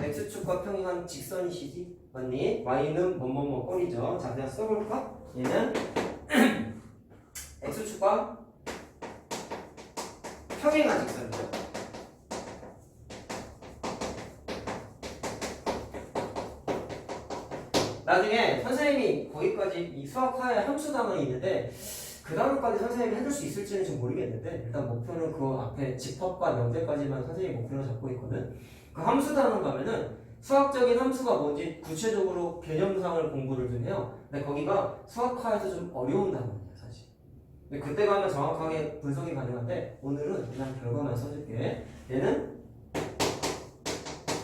X축과 평행한 직선이시지? 맞니? Y는 뭐뭐뭐 꼴이죠. 자, 그냥 써볼까? 얘는 X축과 평행한 직선이죠. 나중에 선생님이 거기까지 이 수학화의 함수 단원이 있는데 그 단원까지 선생님이 해줄 수 있을지는 좀 모르겠는데 일단 목표는 그 앞에 집합과 명제까지만 선생님이 목표로 잡고 있거든. 그 함수 단원 가면은 수학적인 함수가 뭔지 구체적으로 개념상을 공부를 좀 해요. 근데 거기가 수학화에서 좀 어려운 단원이야 사실. 근데 그때 가면 정확하게 분석이 가능한데 오늘은 그냥 결과만 써줄게. 얘는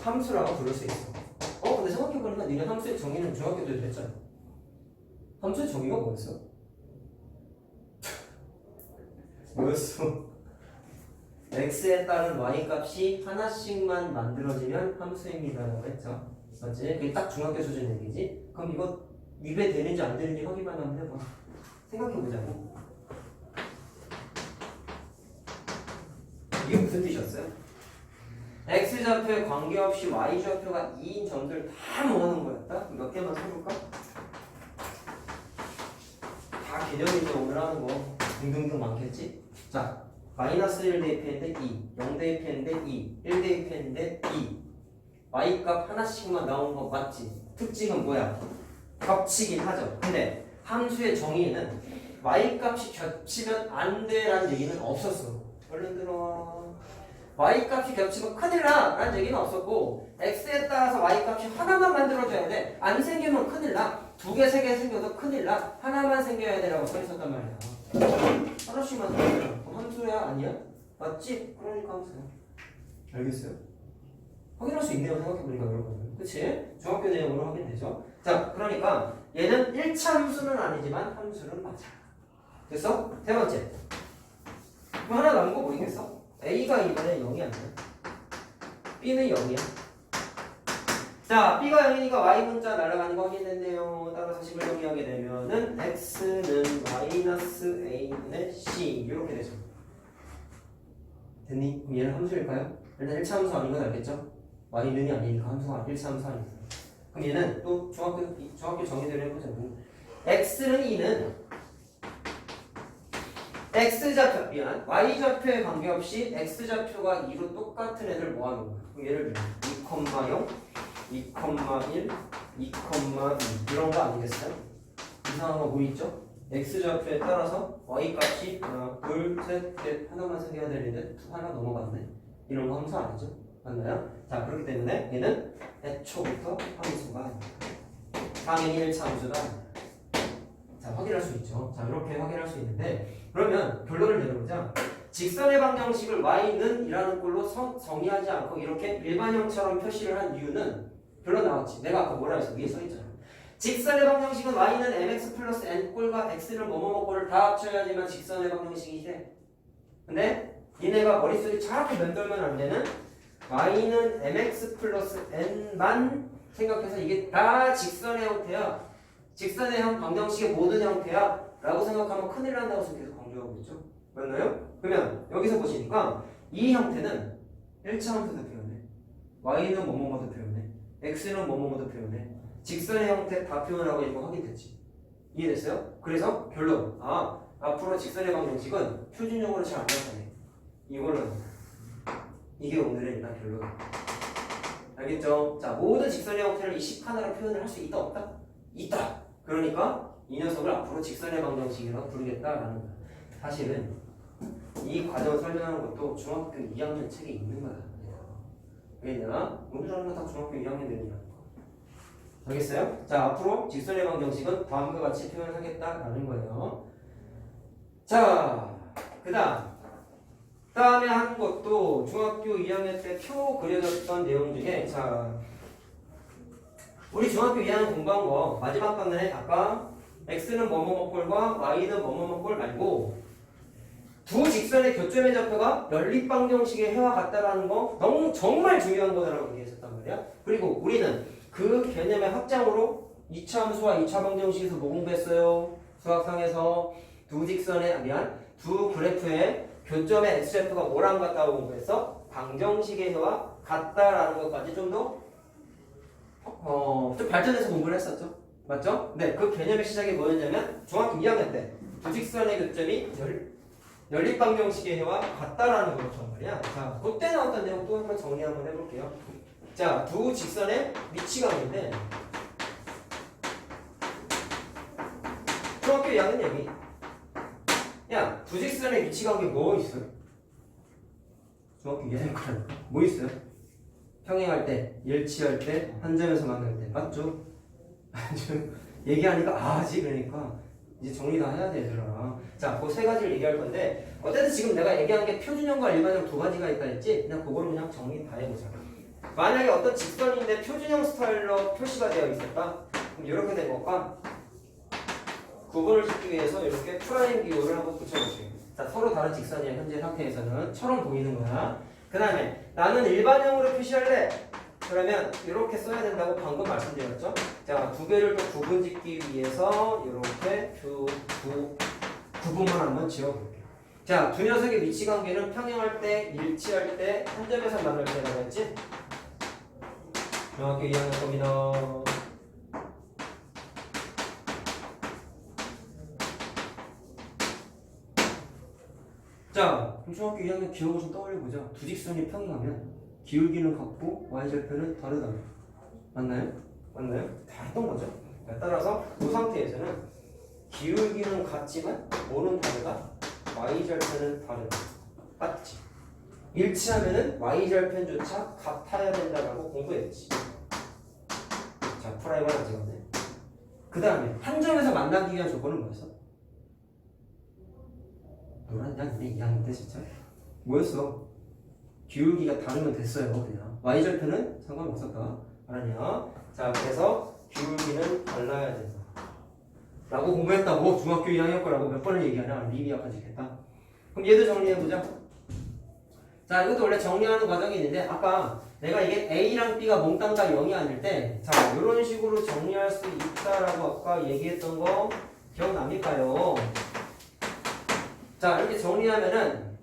함수라고 부를 수 있어. 근데 생각해보니까 니네 함수의 정의는 중학교 때도 했잖아. 함수의 정의가 뭐였어? 뭐였어? x에 따른 y값이 하나씩만 만들어지면 함수입니다라고 했죠. 맞지? 그게 딱 중학교 수준 얘기지? 그럼 이거 위배되는지 안 되는지 확인만 한번 해봐. 생각해보자고. 이게 무슨 뜻이었어요? x좌표에 관계없이 y좌표가 2인 점들 다 모아놓은 거였다? 몇 개만 써볼까? 다 개념이죠. 오늘 하는 거 등등등 많겠지? 자, 마이너스 1 대입했는데 2, 0 대입했는데 2, 1 대입했는데 2 y값 하나씩만 나온 거 맞지? 특징은 뭐야? 겹치긴 하죠. 근데 함수의 정의는 y값이 겹치면 안 돼라는 얘기는 없었어. 얼른 들어와. y값이 겹치면 큰일 나! 라는 얘기는 없었고 x에 따라서 y값이 하나만 만들어줘야 돼. 안 생기면 큰일 나. 2개, 3개 생겨도 큰일 나. 하나만 생겨야 되라고 써있었단 말이야. 하나씩만 생겨야 그럼 함수야? 아니야? 맞지? 그러니까 함수야. 알겠어요? 확인할 수 있네요. 생각해보니까 여러분. 그치? 중학교 내용으로 확인되죠? 자, 그러니까 얘는 1차 함수는 아니지만 함수는 맞아. 됐어? 세 번째. 그럼 하나 남은 거 뭐 있겠어? A가 이번에 0이 아니야. B는 0이야. 자, B가 0이니까 Y 문자 날아가는 거 확인됐네요. 따라서 식을 정리하게 되면은 X는 마이너스 A분의 C 이렇게 되죠. 됐니? 그럼 얘는 함수일까요? 일단 1차 함수 아닌 건 알겠죠? Y는이 아니니까 함수가 1차 함수 아니니까. 그럼 얘는 또 중학교 정의대로 해보자고. X는 2는 X좌표, 미안, Y좌표에 관계없이 X좌표가 2로 똑같은 애들 모아놓은 거야. 그럼 예를 들면 2,0, 2,1, 2,2 이런 거 아니겠어요? 이상한 거 뭐 있죠? X좌표에 따라서 Y값이 하나, 둘, 셋, 넷 하나만 생겨야 되는데 하나 넘어갔네. 이런 거 함수 아니죠? 맞나요? 자, 그렇기 때문에 얘는 애초부터 함수가 아닙니다. 당연히 1차 함수가 아닙니다. 자, 확인할 수 있죠. 자, 이렇게 확인할 수 있는데 그러면 결론을 내려보자. 직선의 방정식을 y는 이라는 꼴로 정의하지 않고 이렇게 일반형처럼 표시를 한 이유는 결론 나왔지. 내가 아까 뭐라 했어? 위에 써있잖아. 직선의 방정식은 y는 mx 플러스 n꼴과 x를 뭐뭐뭐꼴을 다 합쳐야지만 직선의 방정식이 돼. 근데 니네가 머릿속에 정확히 면돌면 안 되는 y는 mx 플러스 n만 생각해서 이게 다 직선의 형태야. 직선의 방정식의 모든 형태야 라고 생각하면 큰일 난다고 계속 강조하고 있죠. 맞나요? 그러면 여기서 보시니까 이 형태는 1차 함수도 표현해. y는 뭐뭐뭐도 표현해. x는 뭐뭐뭐도 표현해. 직선의 형태 다 표현하고 있는 거 확인됐지. 이해됐어요? 그래서 결론. 앞으로 직선의 방정식은 표준형으로 잘 안 나타내. 이거는 이게 오늘의 일단 결론이야. 알겠죠? 자, 모든 직선의 형태를 이 식 하나로 표현을 할 수 있다 없다? 있다. 그러니까 이 녀석을 앞으로 직선의 방정식이라고 부르겠다라는 거야. 사실은 이 과정을 설명하는 것도 중학교 2학년 책에 있는 거야. 왜냐? 오늘 하는 건 다 중학교 2학년 내용이야. 알겠어요? 자, 앞으로 직선의 방정식은 다음과 같이 표현하겠다라는 거예요. 자, 다음에 한 것도 중학교 2학년 때 표 그려졌던 내용 중에, 자, 우리 중학교 2학년 공부한 거 마지막 방면에 아까 x는 뭐뭐뭐꼴과 y는 뭐뭐뭐꼴 말고 두 직선의 교점의 좌표가 연립방정식의 해와 같다라는 거 너무 정말 중요한 거라고 얘기했었단 말이야. 그리고 우리는 그 개념의 확장으로 2차 함수와 2차 방정식에서 뭐 공부했어요? 수학상에서 두 그래프의 교점의 x좌표가 뭐랑 같다고 공부했어? 방정식의 해와 같다라는 것까지 좀 발전해서 공부를 했었죠. 맞죠? 네, 그 개념의 시작이 뭐였냐면 중학교 2학년 때 두 직선의 교점이 연립방정식의 해와 같다라는 거였단 말이야. 자, 그때 나왔던 내용 또 한번 정리 한번 해볼게요. 자, 두 직선의 위치관계인데 중학교 2학년 얘기. 야, 두 직선의 위치관계 뭐 있어요? 중학교 2학년 거라니까. 뭐 있어요? 평행할 때, 일치할 때, 한 점에서 만날 때. 맞죠? 얘기하니까 아지 그러니까 이제 정리 다 해야 돼 얘들아. 자, 그 세 가지를 얘기할 건데 어쨌든 지금 내가 얘기한 게 표준형과 일반형 두 가지가 있다 했지? 그냥 그거를 그냥 정리 다 해보자. 만약에 어떤 직선인데 표준형 스타일로 표시가 되어 있었다? 그럼 이렇게 된 것과 구분을 짓기 위해서 이렇게 프라임 기호를 한번 붙여볼게요. 자, 서로 다른 직선이야. 현재 상태에서는 처럼 보이는 거야. 그 다음에 나는 일반형으로 표시할래. 그러면 이렇게 써야 된다고 방금 말씀드렸죠? 자, 두 개를 또 구분 짓기 위해서 이렇게 구분만 한번 지어볼게요. 자, 두 녀석의 위치 관계는 평행할 때, 일치할 때, 한 점에서 만날 때라고 했지? 중학교 2학년 겁니다. 자, 그럼 중학교 2학년 기억을 좀 떠올려보자. 두 직선이 평행하면 기울기는 같고 y절편은 다르다. 맞나요? 맞나요? 다르던 거죠. 따라서 이 상태에서는 기울기는 같지만 뭐는 다르다? y절편은 다르다. 맞지? 일치하면은 y절편조차 같아야 된다라고 공부했지. 자, 프라이머를 안 찍었네. 그 다음에 한 점에서 만나기 위한 조건은 뭐였어? 노란 양 우리 2학년 때 진짜 뭐였어? 기울기가 다르면 됐어요. 그냥 y절편은 상관없었다. 알았냐? 자, 그래서 기울기는 달라야 된다 라고 공부했다고. 중학교 2학년 거라고 몇 번을 얘기하냐. 리비아까지 했다. 그럼 얘도 정리해보자. 자, 이것도 원래 정리하는 과정이 있는데 아까 내가 이게 A랑 B가 몽땅 다 0이 아닐 때 자, 이런 식으로 정리할 수 있다라고 아까 얘기했던 거 기억납니까요? 자, 이렇게 정리하면은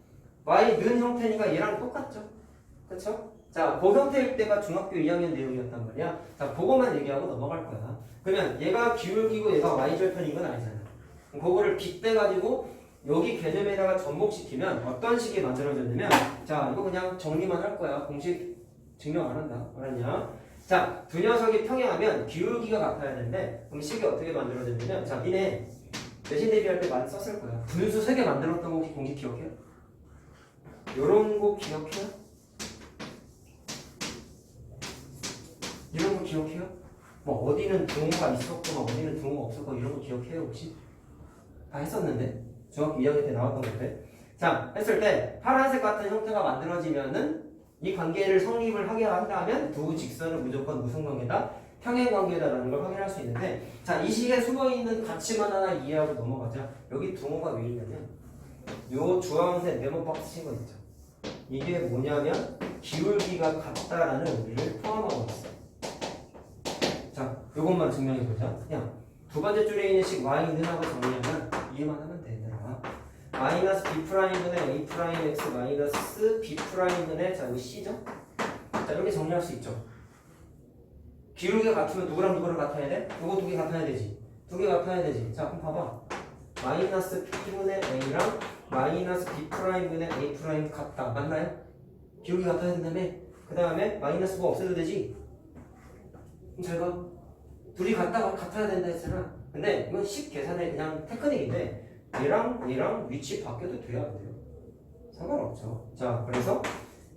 y는 형태니까 얘랑 똑같죠? 그쵸? 자, 그 형태일 때가 중학교 2학년 내용이었단 말이야. 자, 그거만 얘기하고 넘어갈 거야. 그러면 얘가 기울기고 얘가 y절편인 건 아니잖아. 그거를 빗대가지고 여기 개념에다가 접목시키면 어떤 식이 만들어졌냐면 자, 이거 그냥 정리만 할 거야. 공식 증명 안 한다. 알았냐? 자, 두 녀석이 평행하면 기울기가 같아야 되는데 그럼 식이 어떻게 만들어졌냐면 자, 니네 대신 대비할 때 많이 썼을 거야. 분수 3개 만들었던 거 혹시 공식 기억해요? 요런 거 기억해요? 이런 거 기억해요? 뭐 어디는 등호가 있었고 막 어디는 등호가 없었고 이런 거 기억해요 혹시? 다 했었는데 중학교 2학년 때 나왔던 건데 자 했을 때 파란색 같은 형태가 만들어지면은 이 관계를 성립을 하게 한다면 두 직선은 무조건 무슨 관계다? 평행 관계다라는 걸 확인할 수 있는데 자 이 식에 숨어있는 가치만 하나 이해하고 넘어가자. 여기 등호가 왜 있냐면 요 주황색 네모 박스 친 거 있죠. 이게 뭐냐면 기울기가 같다라는 의미를 포함하고 있어. 자, 요것만 증명해보자. 그냥 두 번째 줄에 있는 식 y는 하고 정리하면 이해만 하면 되더라. 마이너스 b'분의 a'x 마이너스 b'분의 자, 여기 c죠? 자, 이렇게 정리할 수 있죠. 기울기가 같으면 누구랑 누구랑 같아야 돼? 요거 두 개 같아야 되지. 두 개 같아야 되지. 자, 그럼 봐봐. 마이너스 b분의 a랑 마이너스 b'분의 a' 같다. 맞나요? 기울기 같아야 된다며? 그 다음에 마이너스 뭐 없애도 되지? 그럼 잘 봐. 둘이 같아야 된다 했잖아. 근데 이건 식 계산의 그냥 테크닉인데 얘랑 위치 바뀌어도 돼요, 안 돼요? 상관없죠. 자, 그래서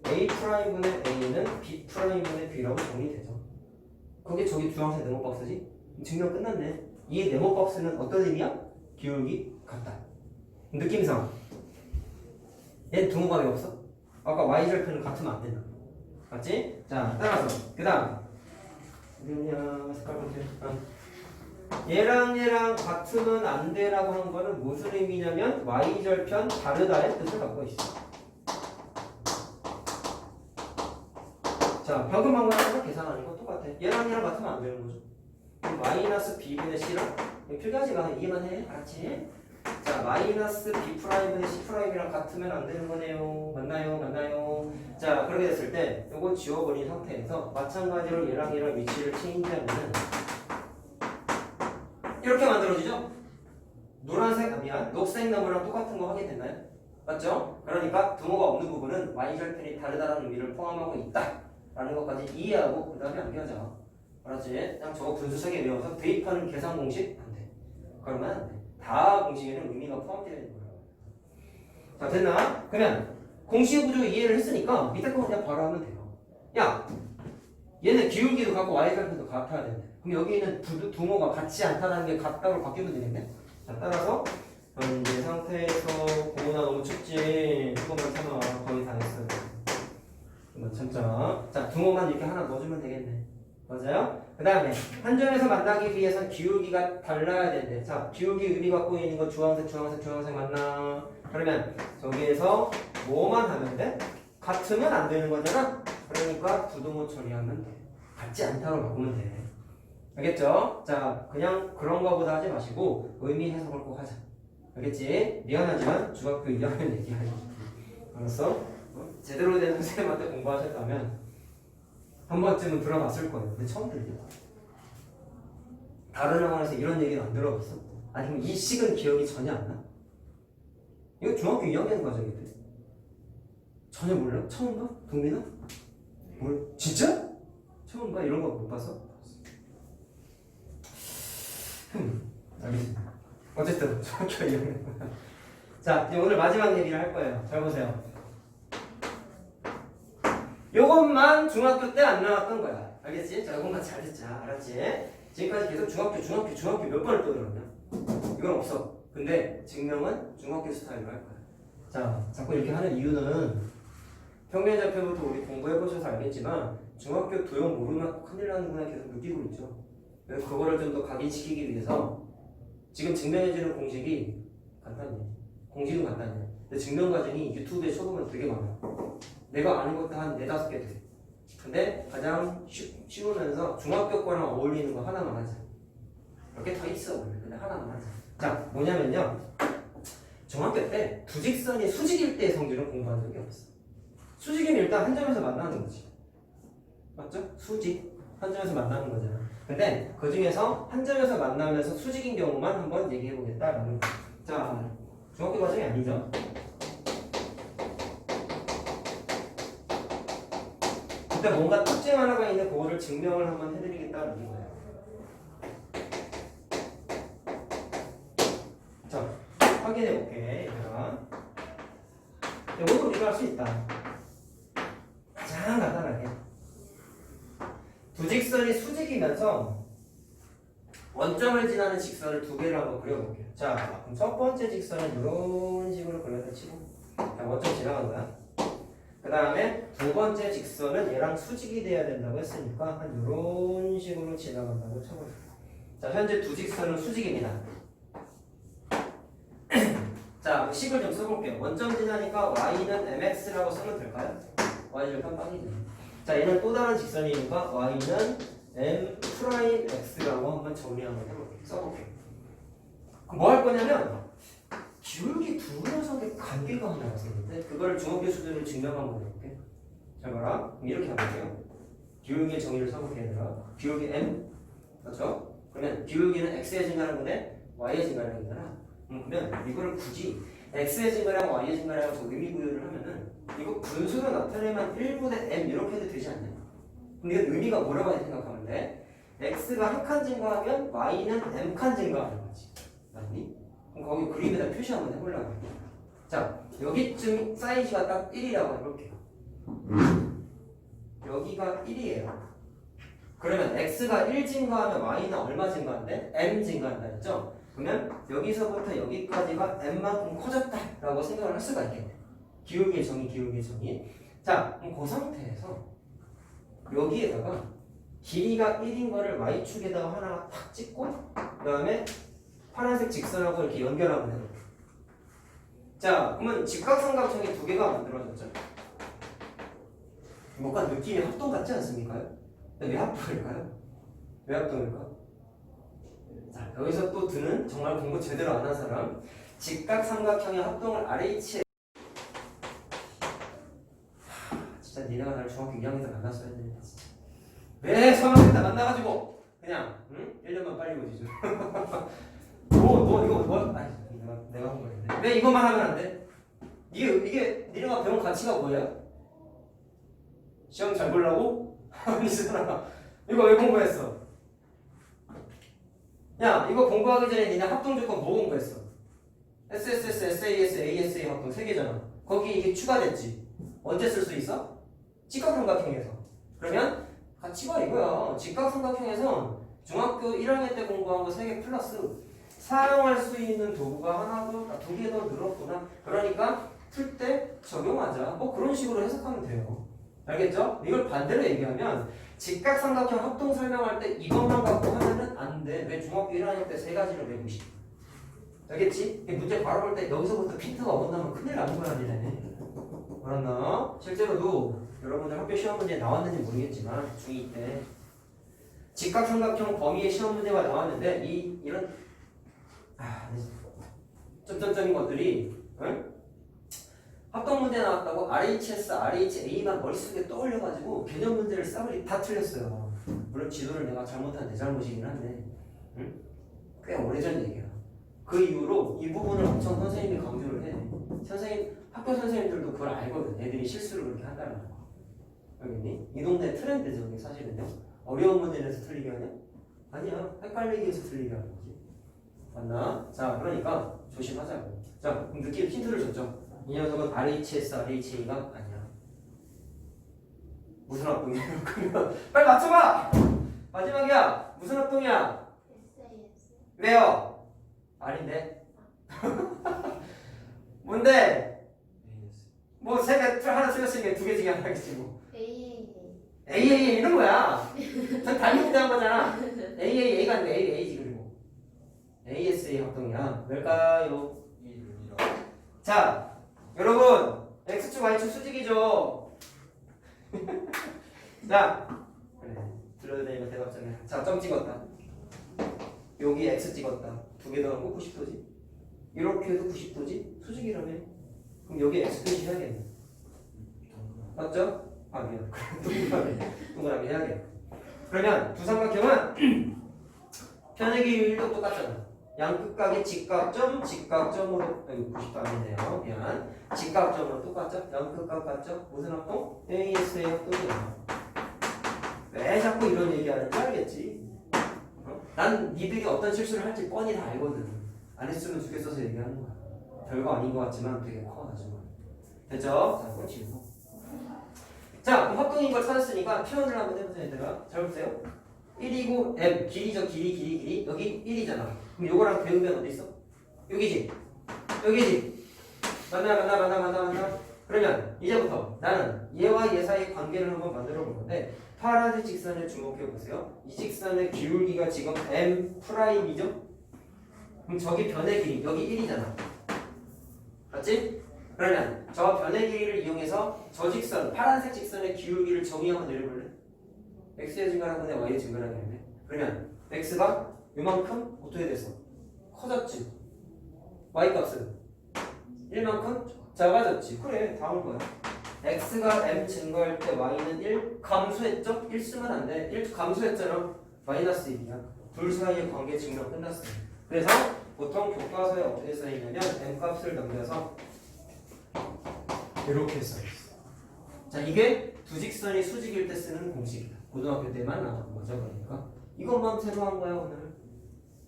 A'분의 A는 B'분의 B라고 정리되죠. 그게 저기 주황색 네모 박스지? 증명 끝났네. 이 네모 박스는 어떤 의미야? 기울기 같다. 느낌상 얘는 두모가 왜 없어? 아까 Y절편은 같으면 안 된다. 맞지? 자, 따라서 그 다음 어디냐 색깔 볼게. 얘랑 같으면 안 돼라고 한 거는 무슨 의미냐면 Y절편 다르다의 뜻을 갖고 있어. 자, 방금 한 거랑 계산하는 거 똑같아. 얘랑 같으면 안 되는 거죠. 마이너스 B분의 C랑 필요하지 마. 이해만 해. 알았지? 자, 마이너스 B'분의 C'이랑 같으면 안 되는 거네요. 맞나요? 자, 그렇게 됐을 때 이거 지워버린 상태에서 마찬가지로 얘랑 위치를 체인지하면은 이렇게 만들어지죠? 녹색 나무랑 똑같은 거 하게 됐나요? 맞죠? 그러니까 두모가 없는 부분은 Y절편이 다르다는 의미를 포함하고 있다라는 것까지 이해하고 그 다음에 암기하자. 알았지? 그냥 저거 분수세개 외워서 대입하는 계산 공식 안 돼. 그러면 안 돼. 다 공식에는 의미가 포함되어 있는 거야. 자, 됐나? 그러면 공식 구조 이해를 했으니까 밑에 거 그냥 바로 하면 돼요. 야, 얘는 기울기도 같고 Y절편도 같아야 되는데 그럼 여기 있는 두모가 같지 않다는 게 같다고 바뀌면 되겠네? 자, 따라서 현재 상태에서 고나 너무 춥지. 조금만 참아. 거의 다 했어요. 조금만 참자. 자, 두모만 이렇게 하나 넣어주면 되겠네. 맞아요? 그 다음에 한 점에서 만나기 위해서는 기울기가 달라야 되는데 자, 기울기 의미 갖고 있는 거 주황색 맞나? 그러면 저기에서 뭐만 하면 돼? 같으면 안 되는 거잖아? 그러니까 부동호 처리하면 돼. 같지 않다고 바꾸면 돼. 알겠죠? 자, 그냥 그런 거보다 하지 마시고 의미 해석을 꼭 하자. 알겠지? 미안하지만 중학교 2학년 얘기하지. 알았어? 제대로 된 선생님한테 공부하셨다면 한 번쯤은 들어봤을 거예요. 근데 처음 들려. 다른 학원에서 이런 얘기는 안 들어봤어? 아니면 이 식은 기억이 전혀 안 나? 이거 중학교 2학년 과정인데 전혀 몰라? 처음 봐? 동민아? 뭘? 진짜? 처음 봐? 이런 거 못 봤어? 알겠습니다. 어쨌든 중학교 2학년. 자, 이제 오늘 마지막 얘기를 할 거예요. 잘 보세요. 요것만 중학교 때 안 나왔던 거야. 알겠지? 자, 요것만 잘 듣자. 알았지? 지금까지 계속 중학교 몇 번을 떠들었냐? 이건 없어. 근데 증명은 중학교 스타일로 할 거야. 자, 자꾸 이렇게 하는 이유는 평면좌표부터 우리 공부해보셔서 알겠지만 중학교 도형 모르면 큰일 나는구나 계속 느끼고 있죠. 그래서 그거를 좀 더 각인시키기 위해서 지금 증명해주는 공식이 간단해. 공식은 간단해. 근데 증명 과정이 유튜브에 쳐보면 되게 많아. 내가 아는 것도 한 4-5개 돼. 근데 가장 쉬우면서 중학교 거랑 어울리는 거 하나만 하자. 이렇게 더 있어. 근데 하나만 하자. 자, 뭐냐면요. 중학교 때 두직선이 수직일 때 성질을 공부한 적이 없어. 수직이면 일단 한 점에서 만나는 거지. 맞죠? 수직. 한 점에서 만나는 거잖아. 근데 그 중에서 한 점에서 만나면서 수직인 경우만 한번 얘기해 보겠다라는 거. 자, 중학교 과정이 아니죠. 그때 뭔가 특징 하나가 있는 그거를 증명을 한번 해드리겠다는 거예요. 자, 확인해 볼게. 얘들아. 이것도 우리가 할 수 있다. 가장 간단하게. 두 직선이 수직이면서 원점을 지나는 직선을 두 개를 한번 그려볼게요. 자, 그럼 첫 번째 직선은 이런 식으로 그려서 치고, 자, 원점 지나간 거야. 그 다음에 두 번째 직선은 얘랑 수직이 돼야 된다고 했으니까 한 이런 식으로 지나간다고 쳐보세요. 자, 현재 두 직선은 수직입니다. 자, 식을 좀 써볼게요. 원점 지나니까 y는 mx라고 쓰면 될까요? y절편 빵이죠. 자, 얘는 또 다른 직선이니까 y는 m'x라고 한번 정리 한번 해볼게요. 써볼게요. 그럼 뭐 할 거냐면 기울기 두 녀석의 관계가 하나 있었는데 그거를 중학교 수준으로 증명 한번 해볼게. 잘 봐라. 그럼 이렇게 해볼게요. 기울기의 정의를 써볼게 얘들아. 기울기 m 그렇죠? 그러면 기울기는 x에 증가하는 거네 y에 증가하는 거잖아. 그러면 이거를 굳이 x의 증가량, y의 증가량 저 의미 부여를 하면은 이거 분수로 나타내면 1분의 m 이렇게 해도 되지 않냐? 근데 이건 의미가 뭐라고 생각하면 돼? x가 한 칸 증가하면 y는 m칸 증가하는 거지. 맞니? 그럼 거기 그림에다 표시 한번 해보려고 할게요. 자, 여기쯤 사이즈가 딱 1이라고 해볼게요. 여기가 1이에요. 그러면 x가 1 증가하면 y는 얼마 증가한대? m 증가한다 했죠? 그러면 여기서부터 여기까지가 m만큼 커졌다라고 생각을 할 수가 있겠네. 기울기의 정의. 자, 그럼 그 상태에서 여기에다가 길이가 1인 거를 y축에다가 하나 탁 찍고 그 다음에 파란색 직선하고 이렇게 연결하면 돼요. 자, 그러면 직각삼각형이 두 개가 만들어졌죠. 뭔가 느낌이 합동 같지 않습니까? 왜 합동일까요? 왜 합동일까? 자, 여기서 또 드는 정말 공부 제대로 안 한 사람, 직각삼각형의 합동을 RH에 진짜 니네가 나를 중학교 2학년에서 만났어야 되는데 진짜 왜 처음에 다 만나가지고 그냥 응? 1년만 빨리 오지 좀. 너 이거 뭐? 아니 내가 한 거였네. 왜 이것만 하면 안 돼? 이게 니네가 배운 가치가 뭐야? 시험 잘 보려고? 아니잖아. 이거 왜 공부했어? 야, 이거 공부하기 전에 니네 합동 조건 뭐 공부했어? SSS, SAS, ASA 합동 3개잖아. 거기 이게 추가됐지. 언제 쓸 수 있어? 직각삼각형에서. 그러면 가치가 이거야. 직각삼각형에서 중학교 1학년 때 공부한 거 3개 플러스 사용할 수 있는 도구가 하나도 2개 더 늘었구나. 그러니까 풀 때 적용하자. 뭐 그런 식으로 해석하면 돼요. 알겠죠? 이걸 반대로 얘기하면 직각삼각형 합동 설명할 때 이것만 갖고 하면은 안 돼. 왜 중학교 1학년 때 3가지를 외우고 싶어? 알겠지? 문제 바로 볼 때 여기서부터 핀트가 온다면 큰일 나는 거야, 니네. 알았나? 실제로도 여러분들 학교 시험 문제 나왔는지 모르겠지만 중2 때 직각삼각형 범위의 시험 문제가 나왔는데 이런 점점점인 것들이 응? 합동 문제 나왔다고 RHS, RHA만 머릿속에 떠올려가지고 개념 문제를 싸우니 다 틀렸어요. 물론 지도를 내가 잘못한 내 잘못이긴 한데 응? 꽤 오래전 얘기야. 그 이후로 이 부분을 엄청 선생님이 강조를 해. 학교 선생님들도 그걸 알거든. 애들이 실수를 그렇게 한다는 거. 알겠니? 이 동네 트렌드죠. 이게 사실은요. 어려운 문제 내서 틀리게 하냐? 아니야. 헷갈리게 해서 틀리게 하는 거지. 맞나? 자, 그러니까 조심하자고. 자, 그럼 느낌 힌트를 줬죠. 이 녀석은 RHS, RHA가 아니야. 무슨 합동이야? 그러면 빨리 맞춰봐! 마지막이야! 무슨 합동이야? SAS. 왜요? R인데? 뭔데? 뭐 세 개, 하나 틀렸으니까 2개 중에 하나겠지 뭐. AA. AAA 이런 거야. 전 달리기 한 거잖아. AAA가 아니고 AA지 그리고. ASA 합동이야. 왜일까요? 자, 여러분 X축 Y축 수직이죠. 자, 그래 들어야 되니까 대답장에. 자, 점 찍었다. 여기 X 찍었다. 2개 더하면 90도지. 이렇게 해도 90도지. 수직이라며. 그럼 여기 X 표시해야겠네. 맞죠? 아 미안. 동그라미 해야겠네. 그러면 두 삼각형은 편의 길이도 똑같잖아. 양끝각의 직각점, 직각점으로 90도 아니네요. 미안. 직각점으로 똑같죠? 양끝각 같죠? 무슨 합동? ASA 합동이야. 왜 자꾸 이런 얘기하는지 알겠지? 난 니들이 어떤 실수를 할지 뻔히 다 알거든. 안 했으면 죽겠어서 얘기하는 거야. 별거 아닌 것 같지만 되게 커 나중에. 됐죠? 자, 꽂히고. 자, 그럼 합동인 걸 찾았으니까 표현을 한번 해보세요, 얘들아. 잘 보세요. 1이고 m 길이죠. 길이 여기 1이잖아. 그럼 요거랑 배우면 어디 있어? 여기지. 만나. 그러면 이제부터 나는 얘와 얘 사이 관계를 한번 만들어 볼 건데 파란색 직선에 주목해 보세요. 이 직선의 기울기가 지금 m 프라임이죠. 그럼 저기 변의 길이 여기 1이잖아. 맞지? 그러면 저 변의 길이를 이용해서 저 직선 파란색 직선의 기울기를 정의 한번 내려볼래? x의 증가라고 해 y의 증가라고 했네. 그러면 x가 요만큼 어떻게 됐어? 커졌지. y 값은 1만큼 작아졌지. 그래 다음 거야. x가 m 증가할 때 y는 1 감소했죠? 1 쓰면 안 돼. 1 감소했잖아. 마이너스 1이야. 둘 사이의 관계 증명 끝났어. 그래서 보통 교과서에 어떻게 써있냐면 m값을 넘겨서 이렇게 써있어. 자, 이게 두 직선이 수직일 때 쓰는 공식이다. 고등학교 때만 나온 거죠. 그러니까 이것만 새로 한 거야 오늘.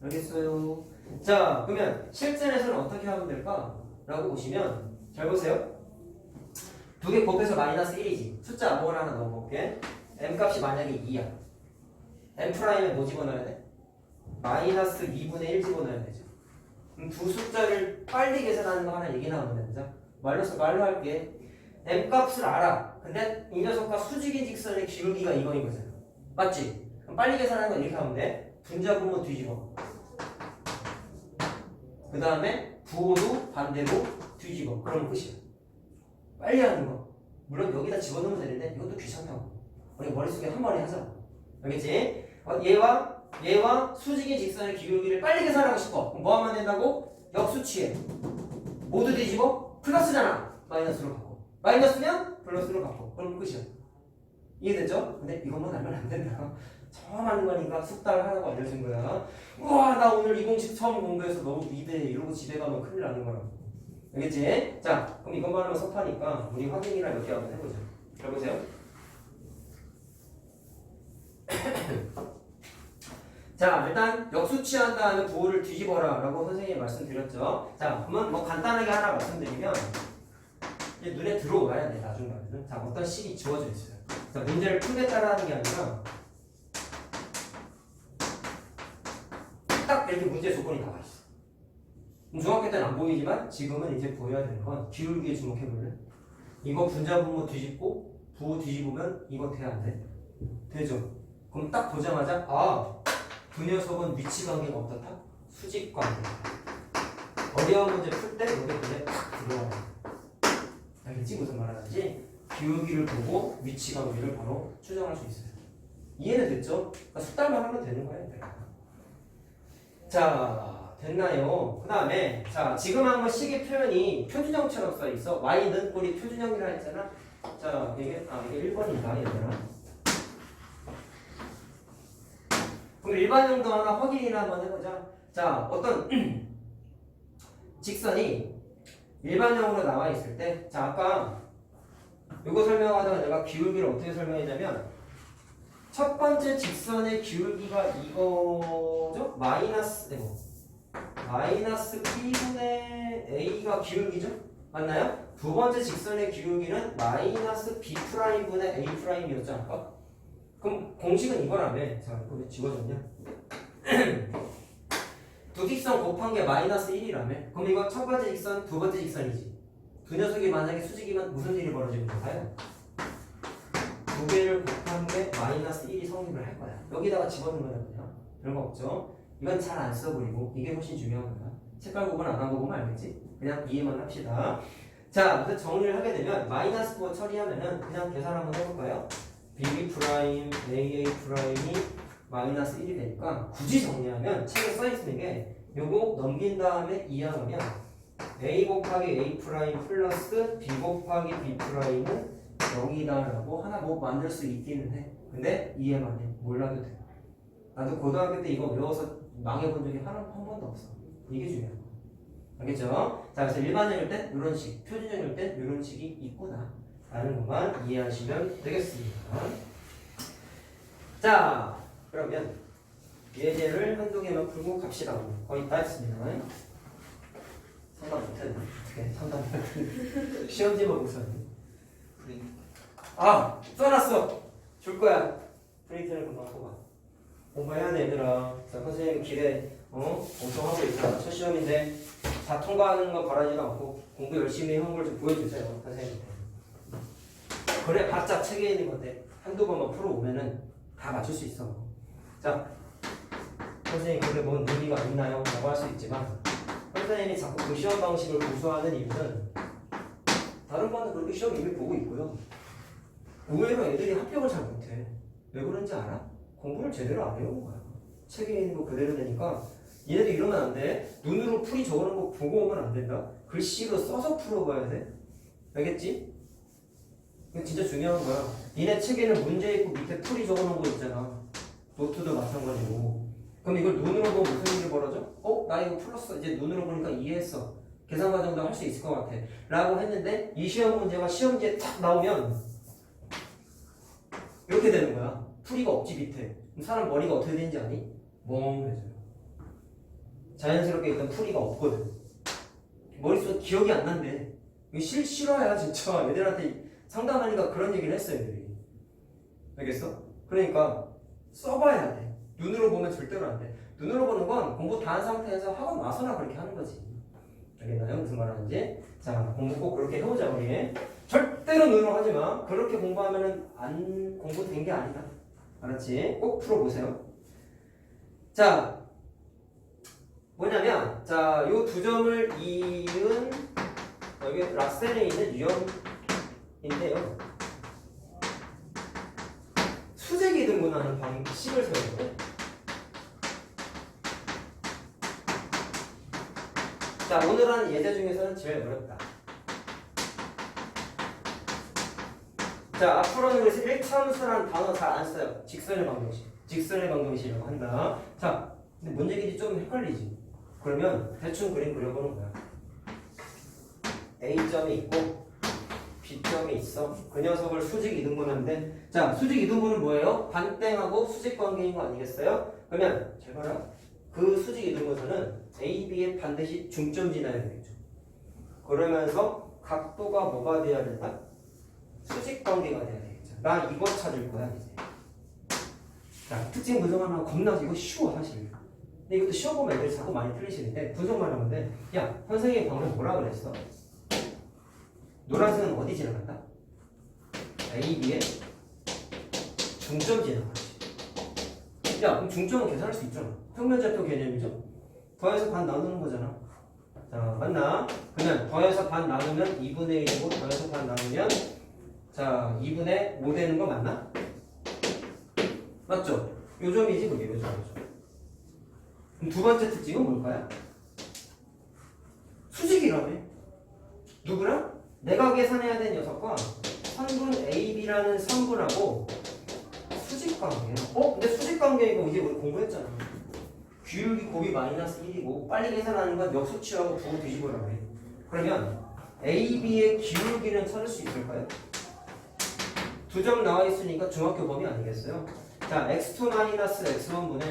알겠어요? 자, 그러면 실전에서는 어떻게 하면 될까? 라고 보시면 잘 보세요. 두 개 곱해서 마이너스 1이지. 숫자 아무거나 하나 넣어볼게. m값이 만약에 2야. m'에 뭐 집어넣어야 돼? 마이너스 2분의 1 집어넣어야 되죠. 그럼 두 숫자를 빨리 계산하는 거 하나 얘기 나오면 됩니다. 말로 할게. m값을 알아. 근데 이 녀석과 수직인 직선의 기울기가 이거인 거잖아. 맞지? 그럼 빨리 계산하는 건 이렇게 하면 돼. 분자 분모 뒤집어. 그 다음에 부호도 반대로 뒤집어. 그러면 끝이야. 빨리 하는 거. 물론 여기다 집어넣으면 되는데 이것도 귀찮다고. 우리 머릿속에 한 번에 하자. 알겠지? 얘와 수직인 직선의 기울기를 빨리 계산하고 싶어. 그럼 뭐 하면 된다고? 역수취해. 모두 뒤집어? 플러스잖아. 마이너스로 바꿔. 마이너스면 플러스로 바꿔. 그럼 끝이야. 이해됐죠? 근데 이것만 알면 안 된다. 처음 하는 거니까 숙달을 하라고 알려준 거야. 우와, 나 오늘 이 공식 처음 공부해서 너무 위대해. 이러고 집에 가면 큰일 나는 거라고. 알겠지? 자, 그럼 이것만 하면 섭하니까 우리 확인이랑 몇 개 한번 해보자. 잘 보세요. 자, 일단 역수치한 다음에 부호를 뒤집어라 라고 선생님이 말씀드렸죠. 자, 그러면 뭐 간단하게 하나 말씀드리면 이제 눈에 들어와야 돼. 나중 가면은. 자, 어떤 식이 지워져 있어요. 자, 문제를 풀겠다라 하는 게 아니라 딱 이렇게 문제 조건이 나와 있어. 중학교 때는 안 보이지만 지금은 이제 보여야 되는 건 기울기에 주목해 볼래? 이거 분자 분모 뒤집고 부호 뒤집으면 이거 돼 안 돼? 되죠? 그럼 딱 보자마자 그 녀석은 위치 관계가 어떻다? 수직 관계다. 어려운 문제 풀 때 여기 눈에 탁 들어와요. 알겠지? 무슨 말하는지? 기울기를 보고 위치 관계를 바로 추정할 수 있어요. 이해는 됐죠? 그러니까 숙달만 하면 되는 거예요. 자, 됐나요? 그 다음에 자, 지금 한 번 식의 표현이 표준형처럼 써 있어. y는 꼴이 표준형이라 했잖아. 자, 이게 1번이다 얘들아. 그럼 일반형도 하나 확인이나 한번 해보자. 자, 어떤 직선이 일반형으로 나와 있을 때, 자, 아까 이거 설명하다가 내가 기울기를 어떻게 설명했냐면 첫 번째 직선의 기울기가 이거죠? 마이너스 P분의 A가 기울기죠? 맞나요? 두 번째 직선의 기울기는 마이너스 B'분의 A'이었지 않을까? 그럼 공식은 이거라며. 자, 이거 왜 지워졌냐? 두 직선 곱한 게 마이너스 1이라며. 그럼 이거 첫 번째 직선, 두 번째 직선이지. 두 녀석이 만약에 수직이면 무슨 일이 벌어지는 건가요? 두 개를 곱한 게 마이너스 1이 성립을 할 거야. 여기다가 집어넣는 거야 그냥. 별거 없죠? 이건 잘 안 써버리고 이게 훨씬 중요한 거야. 색깔 구분 안 하고 보면 알겠지? 그냥 이해만 합시다. 자, 그래서 정리를 하게 되면 마이너스 9 처리하면은 그냥 계산 한번 해볼까요? BB 프라임, AA 프라임이 마이너스 1이 되니까 굳이 정리하면 책에 써있는 게 요거 넘긴 다음에 이항하면 A 곱하기 A 프라임 플러스 B 곱하기 B 프라임은 여기다라고 하나 뭐 만들 수 있기는 해. 근데 이해만 해. 몰라도 돼. 나도 고등학교 때 이거 외워서 망해본 적이 한 번도 없어. 이게 중요한 거. 알겠죠? 자, 그래서 일반형일 땐 이런 식, 표준형일 땐 이런 식이 있구나 라는 것만 이해하시면 되겠습니다. 자, 그러면 예제를 한두 개만 풀고 갑시다. 거의 다 했습니다. 상담 못해. 어떻게 상담 못해. 시험지만 우선. 써놨어. 줄 거야. 프린트를 금방 뽑아. 공부해야 돼 얘들아. 자, 선생님 길에 엄청 하고 있잖아. 첫 시험인데 다 통과하는 거 바라지도 않고 공부 열심히 한 걸 좀 보여주세요 선생님한테. 그래 바짝 책에 있는 건데 한두 번만 풀어오면은 다 맞출 수 있어. 자, 선생님 그게 뭔 의미가 있나요? 라고 할 수 있지만 선생님이 자꾸 그 시험 방식을 고수하는 이유는 다른 반은 그렇게 시험 이미 보고 있고요. 의외로 애들이 합격을 잘 못해. 왜 그런지 알아? 공부를 제대로 안 해온 거야. 책에 있는 거 그대로 되니까 얘네들 이러면 안 돼. 눈으로 풀이 적어놓은 거 보고 오면 안 된다. 글씨로 써서 풀어봐야 돼. 알겠지? 이거 진짜 중요한 거야. 니네 책에는 문제 있고 밑에 풀이 적어놓은 거 있잖아. 노트도 마찬가지고. 그럼 이걸 눈으로 보면 무슨 일이 벌어져? 나 이거 풀었어. 이제 눈으로 보니까 이해했어. 계산 과정도 할 수 있을 것 같아. 라고 했는데 이 시험 문제가 시험지에 딱 나오면 이렇게 되는 거야. 풀이가 없지 밑에. 그럼 사람 머리가 어떻게 되는지 아니? 멍해져요. 자연스럽게 일단 풀이가 없거든. 머릿속에 기억이 안 난대. 이거 싫어야 진짜. 애들한테 상담하니까 그런 얘기를 했어 애들이. 알겠어? 그러니까 써봐야 돼. 눈으로 보면 절대로 안 돼. 눈으로 보는 건 공부 다 한 상태에서 학원 와서나 그렇게 하는 거지. 알겠나요? 무슨 말 하는지? 자, 공부 꼭 그렇게 해보자 우리. 절대로 눈으로 하지 마. 그렇게 공부하면은 안 공부된 게 아니다. 알았지? 꼭 풀어보세요. 자, 뭐냐면, 자, 요 두 점을 이은 여기 락셀에 있는 유형인데요. 수직이 등분하는 방식을 사용해요. 자, 오늘 하는 예제 중에서는 제일 어렵다. 자, 앞으로는 그래서 1차함수라는 단어 잘 안 써요. 직선의 방정식. 직선의 방정식이라고 한다. 자, 근데 뭔 얘기인지 좀 헷갈리지? 그러면 대충 그림 그려보는 거야. A점이 있고 B점이 있어. 그 녀석을 수직 이등분하는데, 자, 수직 이등분은 뭐예요? 반땡하고 수직 관계인 거 아니겠어요? 그러면 잘 봐라. 그 수직 이등분선은 A, B에 반드시 중점 지나야 되겠죠. 그러면서 각도가 뭐가 돼야 된다? 수직 관계가 돼야 되겠죠. 나 이거 찾을 거야 이제. 자, 특징 분석하면 겁나 이거 쉬워 사실. 근데 이것도 시험 보면 애들 자꾸 많이 틀리시는데 분석만 하면 돼. 야, 선생님이 방금 뭐라 그랬어? 노란색은 어디 지나간다? A, B에 중점 지나가지. 야, 그럼 중점은 계산할 수 있잖아. 평면좌표 개념이죠. 더해서 반 나누는 거잖아. 자, 맞나? 그러면 더해서 반 나누면 2분의 1이고 더해서 반 나누면 자 2분의 5 되는 거 맞나? 맞죠? 요 점이지 그게 요 점이죠. 그럼 두 번째 특징은 뭘까요? 수직이라며. 누구랑? 내가 계산해야 되는 녀석과 선분 AB라는 선분하고 수직관계야. 근데 수직관계이고 이제 우리 공부했잖아. 규율기 곱이 마이너스 1이고 빨리 계산하는 건 역수치하고 부호 뒤집으라고 해. 그러면 AB의 기울기는 찾을 수 있을까요? 두 점 나와 있으니까 중학교 범위 아니겠어요? 자, x2-x1분의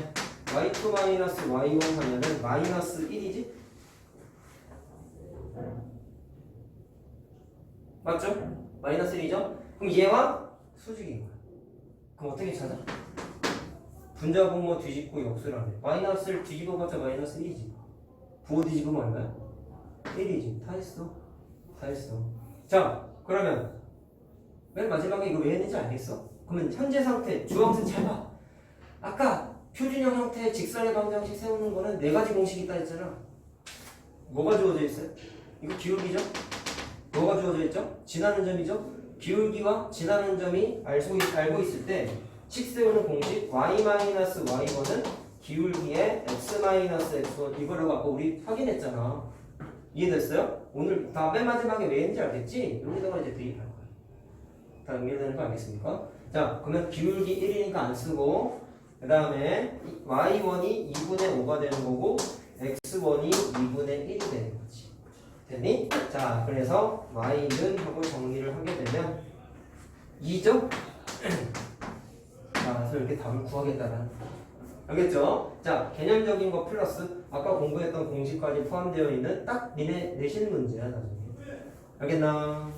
y2-y1 하면은 마이너스 1이지? 맞죠? 마이너스 1이죠? 그럼 얘와 수직인 거야. 그럼 어떻게 찾아? 분자분모 뒤집고 역수라네. 마이너스를 뒤집어봤자 마이너스 1이지. 부호 뒤집으면 얼마야? 1이지. 다 했어. 다 했어. 자, 그러면 맨 마지막에 이거 왜 했는지 알겠어? 그러면 현재 상태, 주황색 잘 봐. 아까 표준형 형태의 직선의 방정식 세우는 거는 네 가지 공식이 있다 했잖아. 뭐가 주어져 있어요? 이거 기울기죠? 뭐가 주어져 있죠? 지나는 점이죠? 기울기와 지나는 점이 알고 있을 때 식 세우는 공식 y-y1은 기울기의 x-x1 이거라고 아까 우리 확인했잖아. 이해됐어요? 오늘 다 맨 마지막에 왜 했는지 알겠지? 여기다가 이제 대입할 거야. 다 연결되는 거 알겠습니까? 자, 그러면 기울기 1이니까 안 쓰고 그 다음에 y1이 2분의 5가 되는 거고 x1이 2분의 1이 되는 거지. 됐니? 자, 그래서 y는 하고 정리를 하게 되면 2죠? 자, 그래서 이렇게 답을 구하겠다는. 알겠죠? 자, 개념적인 거 플러스 아까 공부했던 공식까지 포함되어 있는 딱 니네 내신 문제야 나중에. 알겠나?